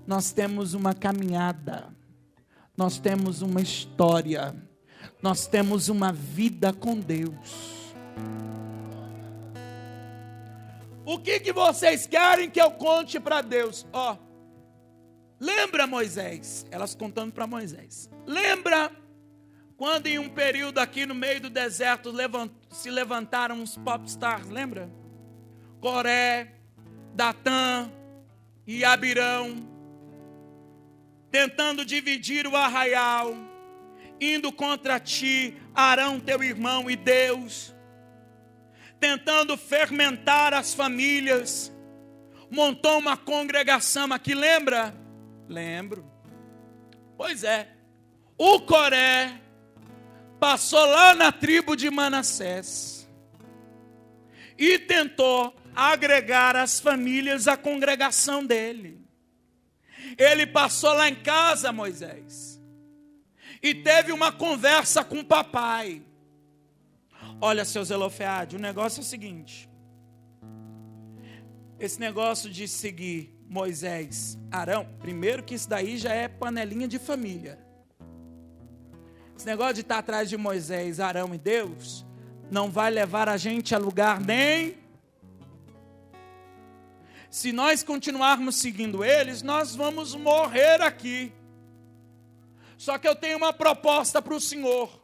Nós temos uma caminhada. Nós temos uma história. Nós temos uma vida com Deus. O que vocês querem que eu conte para Deus? Ó, lembra Moisés? Elas contando para Moisés. Lembra quando em um período aqui no meio do deserto se levantaram uns popstars, lembra? Coré, Datã e Abirão, tentando dividir o arraial, indo contra ti, Arão teu irmão e Deus, tentando fermentar as famílias, montou uma congregação aqui, lembra? Lembro. Pois é, o Coré passou lá na tribo de Manassés e tentou agregar as famílias à congregação dele. Ele passou lá em casa, Moisés, e teve uma conversa com o papai. Olha, seu Zelofeade, o negócio é o seguinte: esse negócio de seguir Moisés, Arão, primeiro que isso daí já é panelinha de família. Esse negócio de estar atrás de Moisés, Arão e Deus não vai levar a gente a lugar nem. Se nós continuarmos seguindo eles, nós vamos morrer aqui. Só que eu tenho uma proposta para o Senhor.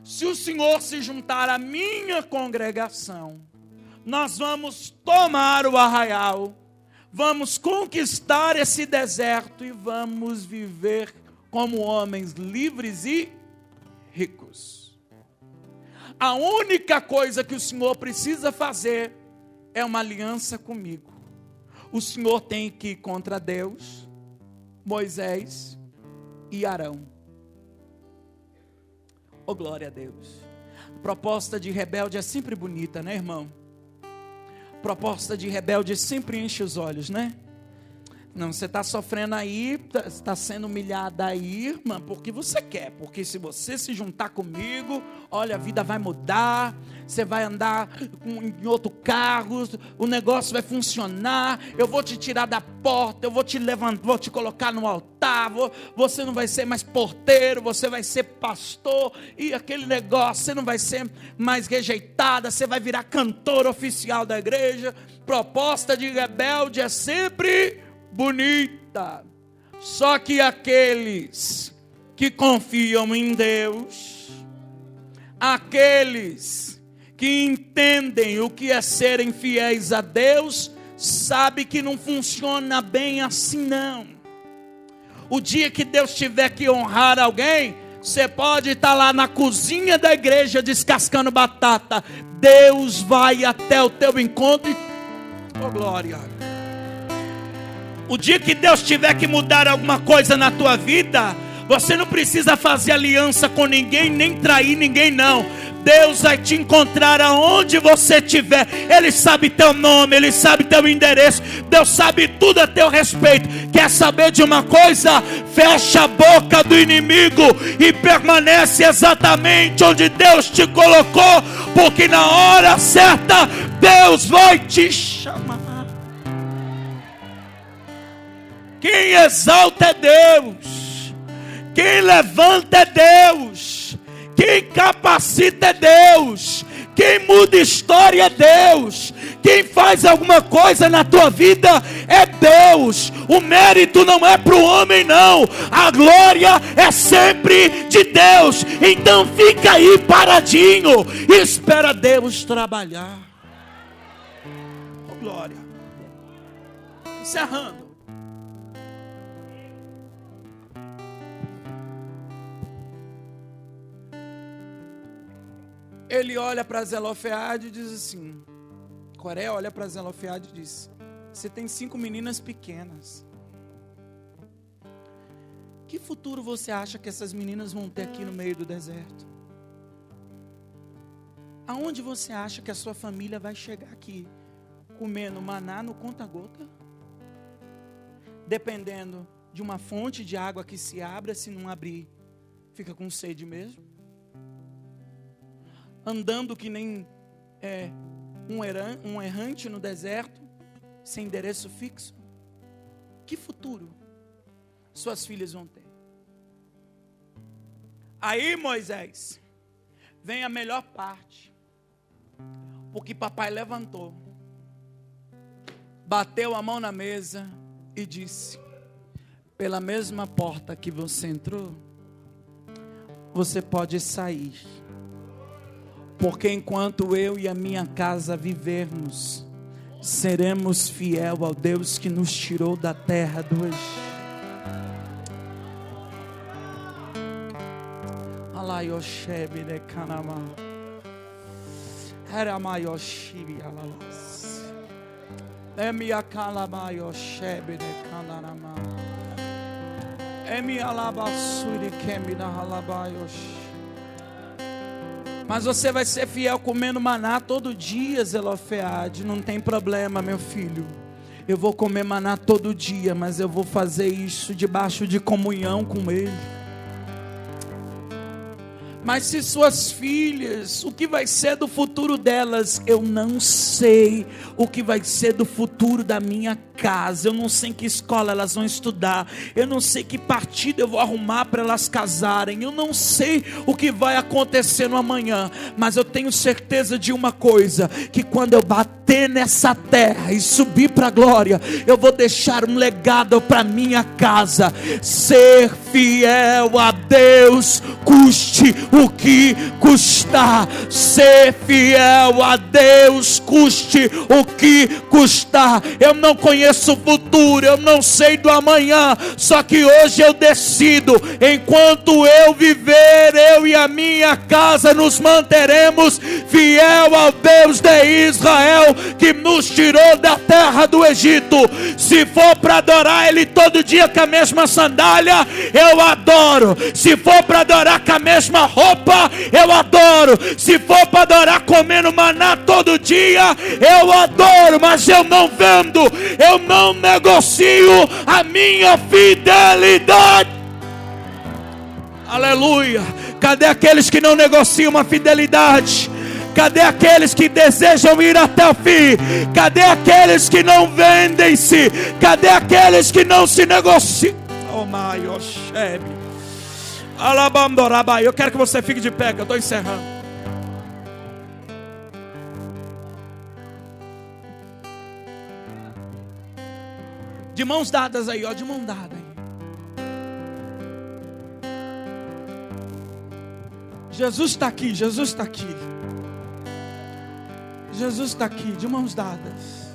Se o Senhor se juntar à minha congregação, nós vamos tomar o arraial, vamos conquistar esse deserto e vamos viver como homens livres e ricos. A única coisa que o Senhor precisa fazer é uma aliança comigo. O Senhor tem que ir contra Deus, Moisés e Arão. Oh, glória a Deus. Proposta de rebelde é sempre bonita, né, irmão? Proposta de rebelde sempre enche os olhos, né? Não, você está sofrendo aí, está sendo humilhada aí, irmã, porque você quer. Porque se você se juntar comigo, olha, a vida vai mudar. Você vai andar em outro carro, o negócio vai funcionar. Eu vou te tirar da porta, eu vou te levantar, vou te colocar no altar. Você não vai ser mais porteiro, você vai ser pastor. E aquele negócio, você não vai ser mais rejeitada, você vai virar cantor oficial da igreja. Proposta de rebelde é sempre bonita. Só que aqueles que confiam em Deus, aqueles que entendem o que é serem fiéis a Deus, sabe que não funciona bem assim não. O dia que Deus tiver que honrar alguém, você pode estar lá na cozinha da igreja descascando batata, Deus vai até o teu encontro e... oh glória. O dia que Deus tiver que mudar alguma coisa na tua vida, você não precisa fazer aliança com ninguém, nem trair ninguém não. Deus vai te encontrar aonde você estiver. Ele sabe teu nome, Ele sabe teu endereço, Deus sabe tudo a teu respeito. Quer saber de uma coisa? Fecha a boca do inimigo e permanece exatamente onde Deus te colocou, porque na hora certa Deus vai te chamar. Quem exalta é Deus, quem levanta é Deus, quem capacita é Deus, quem muda história é Deus, quem faz alguma coisa na tua vida é Deus. O mérito não é para o homem, não, a glória é sempre de Deus. Então fica aí paradinho e espera Deus trabalhar. Oh, glória. Encerrando. Ele olha para Zelofeade e diz assim, Coré olha para Zelofeade e diz: você tem 5 meninas pequenas. Que futuro você acha que essas meninas vão ter aqui no meio do deserto? Aonde você acha que a sua família vai chegar aqui? Comendo maná no conta-gota? Dependendo de uma fonte de água que se abra, se não abrir, fica com sede mesmo? Andando que nem um errante no deserto, sem endereço fixo? Que futuro suas filhas vão ter? Aí, Moisés, vem a melhor parte, porque papai levantou, bateu a mão na mesa e disse: pela mesma porta que você entrou, você pode sair. Porque enquanto eu e a minha casa vivermos, seremos fiel ao Deus que nos tirou da terra do Egito. Alaioshebe de Canamá. Eramaioshebe alalas. Emia calamaioshebe de Canamá. Emi alabassuri kemina halabaiosh. Mas você vai ser fiel comendo maná todo dia, Zelofeade. Não tem problema, meu filho. Eu vou comer maná todo dia, mas eu vou fazer isso debaixo de comunhão com Ele. Mas se suas filhas, o que vai ser do futuro delas? Eu não sei o que vai ser do futuro da minha casa. Eu não sei em que escola elas vão estudar. Eu não sei que partido eu vou arrumar para elas casarem. Eu não sei o que vai acontecer no amanhã. Mas eu tenho certeza de uma coisa: que quando eu bater nessa terra e subir para a glória, eu vou deixar um legado para minha casa. Ser fiel a Deus, custe o que custar. Ser fiel a Deus, custe o que custar. Eu não conheço o futuro, eu não sei do amanhã, só que hoje eu decido: enquanto eu viver, eu e a minha casa nos manteremos fiel ao Deus de Israel, que nos tirou da terra do Egito. Se for para adorar Ele todo dia com a mesma sandália, eu adoro. Se for para adorar com a mesma roupa, eu adoro. Se for para adorar comendo maná todo dia, eu adoro. Mas eu não vendo, eu não negocio a minha fidelidade. Aleluia. Cadê aqueles que não negociam uma fidelidade? Cadê aqueles que desejam ir até o fim? Cadê aqueles que não vendem-se? Cadê aqueles que não se negociam? Oh my Osheb. Alabandorabai. Eu quero que você fique de pé, que eu estou encerrando. De mãos dadas aí, ó, de mão dada aí. Jesus está aqui, Jesus está aqui. Jesus está aqui, de mãos dadas.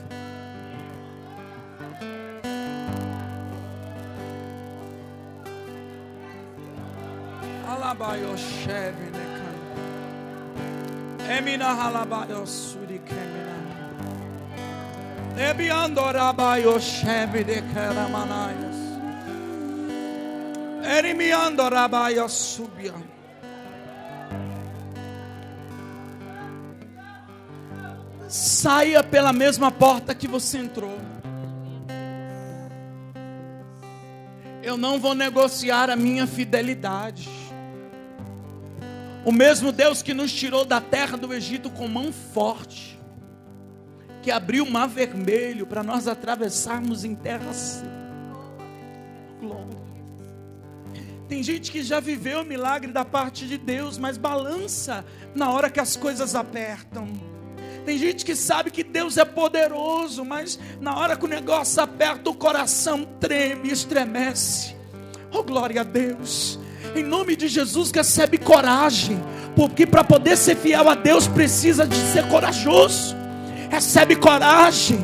Alabaiosheve nekan. Emina halabaiossuri kemina. Ebiandorabaiosheve de karamanaias. Erimiandorabaiossubia. saia pela mesma porta que você entrou. Eu não vou negociar a minha fidelidade. O mesmo Deus que nos tirou da terra do Egito com mão forte, que abriu o mar vermelho para nós atravessarmos em terra seca. Glória. Tem gente que já viveu o milagre da parte de Deus, mas balança na hora que as coisas apertam. Tem gente que sabe que Deus é poderoso, mas na hora que o negócio aperta, o coração treme, estremece. Oh, glória a Deus. Em nome de Jesus, recebe coragem, porque para poder ser fiel a Deus precisa de ser corajoso. Recebe coragem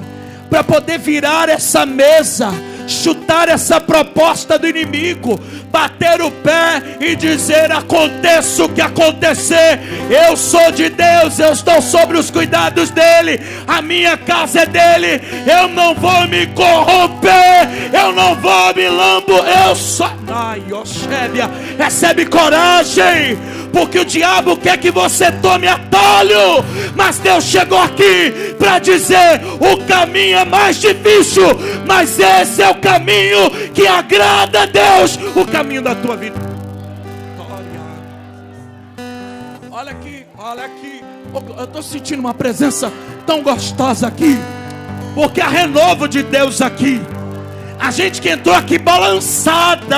para poder virar essa mesa, chutar essa proposta do inimigo, bater o pé e dizer: aconteça o que acontecer, eu sou de Deus, eu estou sobre os cuidados dele, a minha casa é dele, eu não vou me corromper, eu não vou me lambo, eu sou. Ai, Oxélia, recebe coragem, porque o diabo quer que você tome atalho, mas Deus chegou aqui para dizer: o caminho é mais difícil, mas esse é o caminho que agrada a Deus, o caminho da tua vida. Olha aqui, olha aqui, eu estou sentindo uma presença tão gostosa aqui, porque há renovo de Deus aqui. A gente que entrou aqui balançada,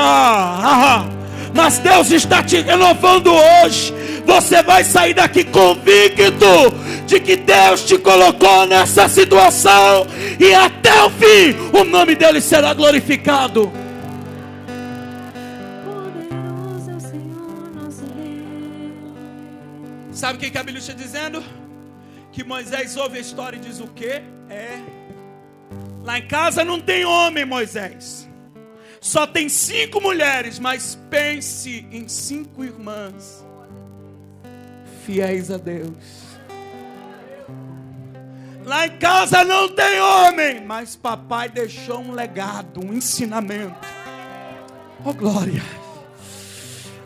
mas Deus está te renovando hoje. Você vai sair daqui convicto de que Deus te colocou nessa situação, e até o fim o nome dele será glorificado. Poderoso é o Senhor nosso Deus. Sabe o que a Bíblia está dizendo? Que Moisés ouve a história e diz o quê? Lá em casa não tem homem, Moisés. Só tem 5 mulheres, mas pense em 5 irmãs fiéis a Deus. Lá em casa não tem homem, mas papai deixou um legado, um ensinamento. Oh, glória.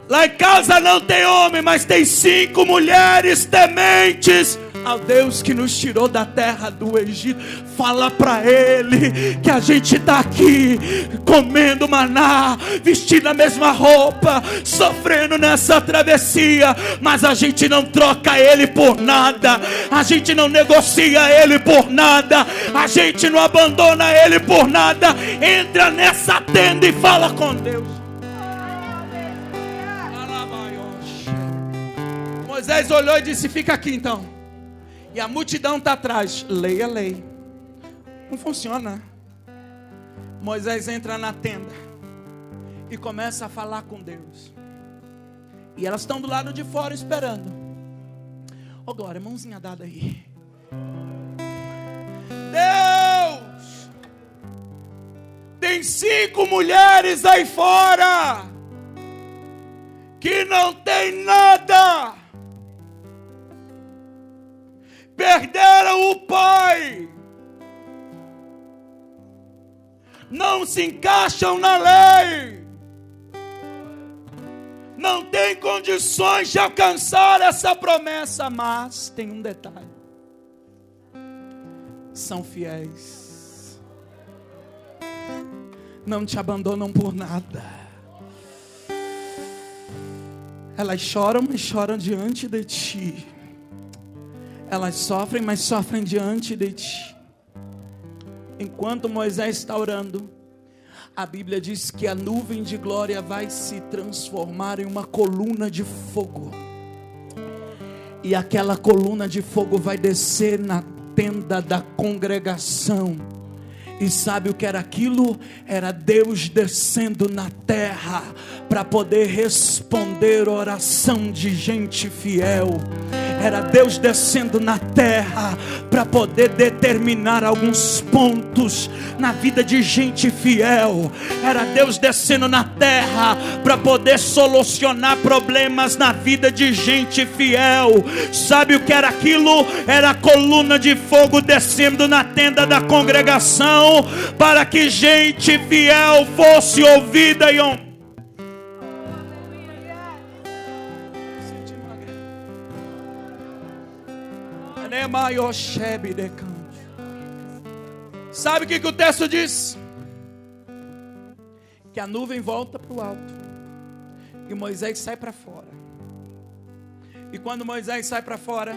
Lá em casa não tem homem, mas tem 5 mulheres tementes ao Deus que nos tirou da terra do Egito. Fala para ele que a gente está aqui comendo maná, vestindo a mesma roupa, sofrendo nessa travessia, mas a gente não troca ele por nada, a gente não negocia ele por nada, a gente não abandona ele por nada. Entra nessa tenda e fala com Deus. Moisés olhou e disse: fica aqui então. E a multidão está atrás. Leia a lei. Não funciona. Moisés entra na tenda e começa a falar com Deus. E elas estão do lado de fora esperando. Oh, glória, mãozinha dada aí. Deus, tem 5 mulheres aí fora que não tem nada. Perderam o pai, não se encaixam na lei, não tem condições de alcançar essa promessa, mas tem um detalhe: são fiéis, não te abandonam por nada. Elas choram, mas choram diante de ti. Elas sofrem, mas sofrem diante de ti. Enquanto Moisés está orando, a Bíblia diz que a nuvem de glória vai se transformar em uma coluna de fogo. E aquela coluna de fogo vai descer na tenda da congregação. E sabe o que era aquilo? Era Deus descendo na terra para poder responder oração de gente fiel. Era Deus descendo na terra para poder determinar alguns pontos na vida de gente fiel. Era Deus descendo na terra para poder solucionar problemas na vida de gente fiel. Sabe o que era aquilo? Era a coluna de fogo descendo na tenda da congregação para que gente fiel fosse ouvida e honrada. Sabe o que o texto diz? Que a nuvem volta para o alto e Moisés sai para fora. E quando Moisés sai para fora,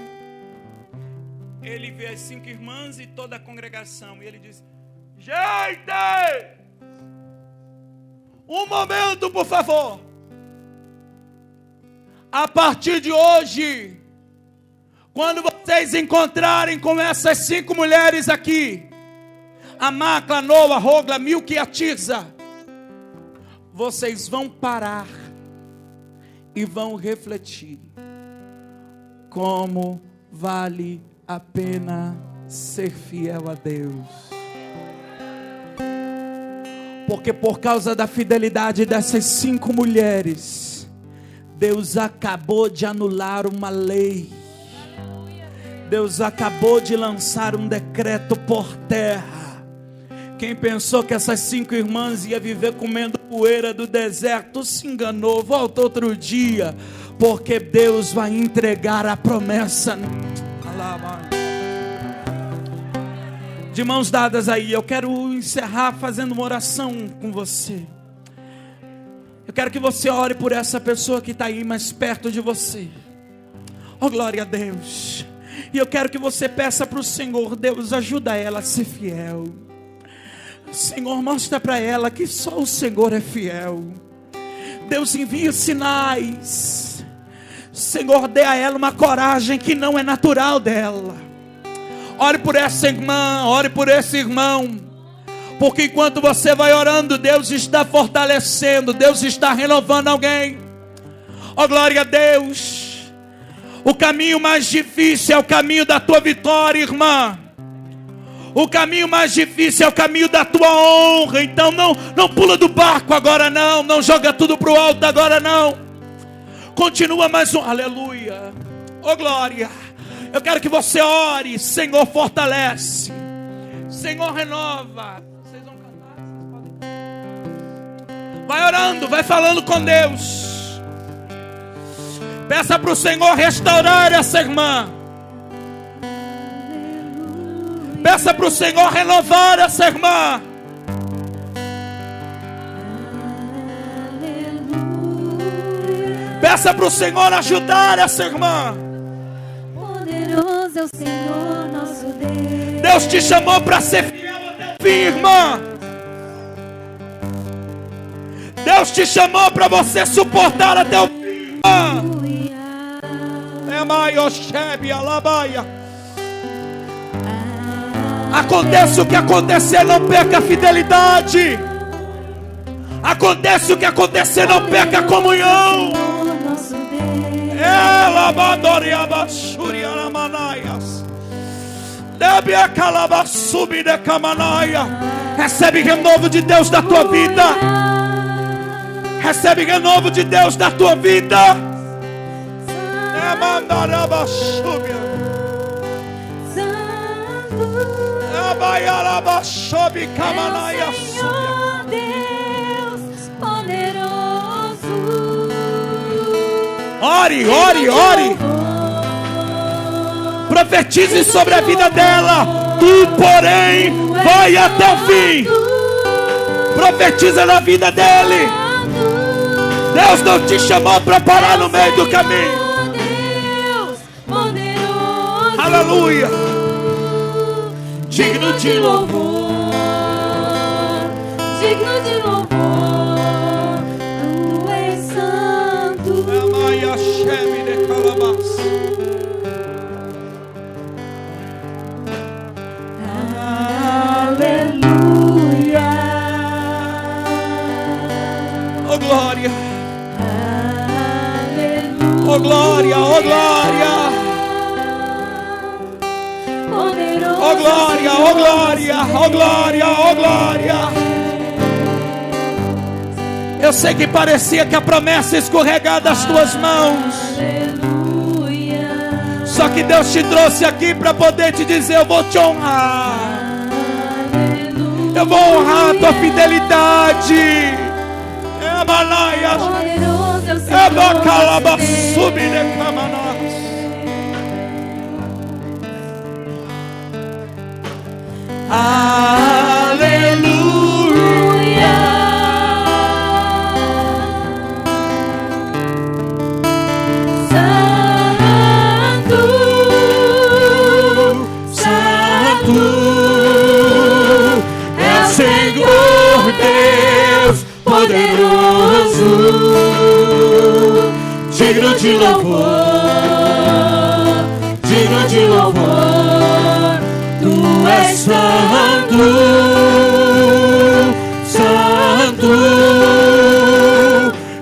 ele vê as 5 irmãs e toda a congregação. E ele diz: gente, um momento, por favor. A partir de hoje, quando vocês encontrarem com essas 5 mulheres aqui, a Macla, Noa, Rogla, Milca e a Tirza, vocês vão parar e vão refletir como vale a pena ser fiel a Deus. Porque por causa da fidelidade dessas 5 mulheres, Deus acabou de anular uma lei. Deus acabou de lançar um decreto por terra. Quem pensou que essas 5 irmãs iam viver comendo poeira do deserto, se enganou. Volta outro dia, porque Deus vai entregar a promessa. De mãos dadas aí, eu quero encerrar fazendo uma oração com você. Eu quero que você ore por essa pessoa que está aí mais perto de você. Oh, glória a Deus. E eu quero que você peça para o Senhor: Deus, ajuda ela a ser fiel. Senhor, mostra para ela que só o Senhor é fiel. Deus, envia sinais. Senhor, dê a ela uma coragem que não é natural dela. Ore por essa irmã, ore por esse irmão. Porque enquanto você vai orando, Deus está fortalecendo, Deus está renovando alguém. Oh, glória a Deus. O caminho mais difícil é o caminho da tua vitória, irmã. O caminho mais difícil é o caminho da tua honra. Então não pula do barco agora não. Não joga tudo para o alto agora não. Continua mais um. Aleluia. Oh, glória. Eu quero que você ore. Senhor, fortalece. Senhor, renova. Vocês vão cantar? Vocês podem... Vai orando, vai falando com Deus. Peça para o Senhor restaurar essa irmã. Peça para o Senhor renovar essa irmã. Peça para o Senhor ajudar essa irmã. Poderoso é o Senhor nosso Deus. Deus te chamou para ser fiel até o fim, irmã. Deus te chamou para você suportar até o fim, irmã. Acontece o que acontecer, não perca a fidelidade. Acontece o que acontecer, não perca a comunhão. Recebe renovo de Deus da tua vida. Recebe renovo de Deus da tua vida. Senhor Deus poderoso. Ore, ore, ore. Profetize sobre a vida dela. Tu, porém, vai até o fim. Profetiza na vida dele. Deus não te chamou para parar no meio do caminho. Aleluia. Digno de louvor, digno de louvor, tu és santo. Aleluia. Oh, glória. Aleluia. Oh, glória, oh, glória. Oh, glória, oh, glória, oh, glória, oh, glória. Eu sei que parecia que a promessa ia escorregar das tuas mãos. Aleluia. Só que Deus te trouxe aqui para poder te dizer: eu vou te honrar. Eu vou honrar a tua fidelidade. É Manaias. É Bacalaba, subir de Camanás. Digno de louvor, digno de louvor, tu és santo, santo,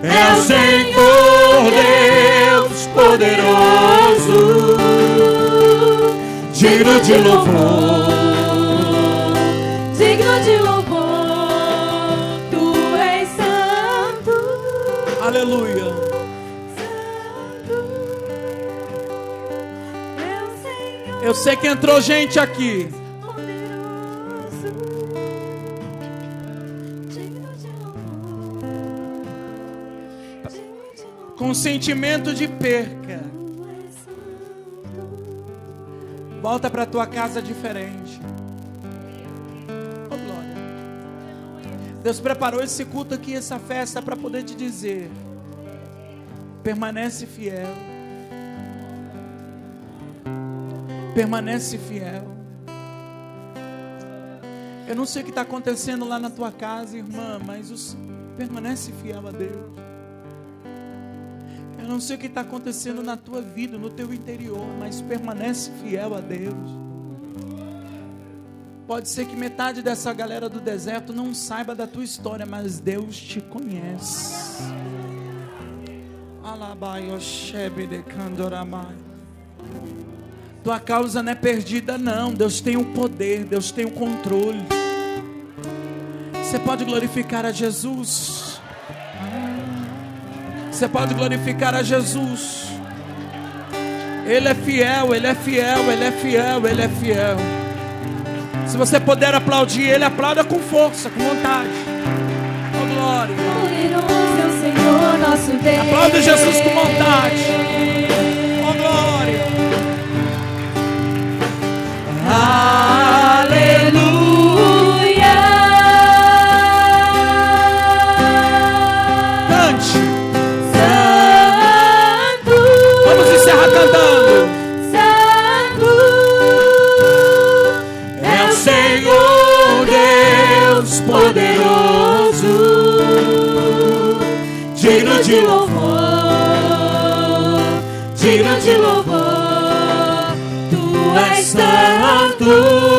é o Senhor Deus poderoso, digno de louvor, digno de louvor, tu és santo. aleluia. Eu sei que entrou gente aqui com sentimento de perca. Volta para tua casa diferente. Oh, glória. Deus preparou esse culto aqui, essa festa, para poder te dizer: permanece fiel. Permanece fiel. Eu não sei o que está acontecendo lá na tua casa, irmã, mas permanece fiel a Deus. Eu não sei o que está acontecendo na tua vida, no teu interior, mas permanece fiel a Deus. Pode ser que metade dessa galera do deserto não saiba da tua história, mas Deus te conhece. Tua causa não é perdida, não. Deus tem o poder, Deus tem o controle. Você pode glorificar a Jesus. Você pode glorificar a Jesus. Ele é fiel, Ele é fiel, Ele é fiel, Ele é fiel. Se você puder aplaudir Ele, aplauda com força, com vontade. Oh, glória. Poderoso é o Senhor nosso Deus. Aplauda Jesus com vontade. Oh, glória. Aleluia. Cante. Santo. Vamos encerrar cantando. Santo. É o Senhor Deus poderoso, digno de louvor, digno de louvor. Tu és santo.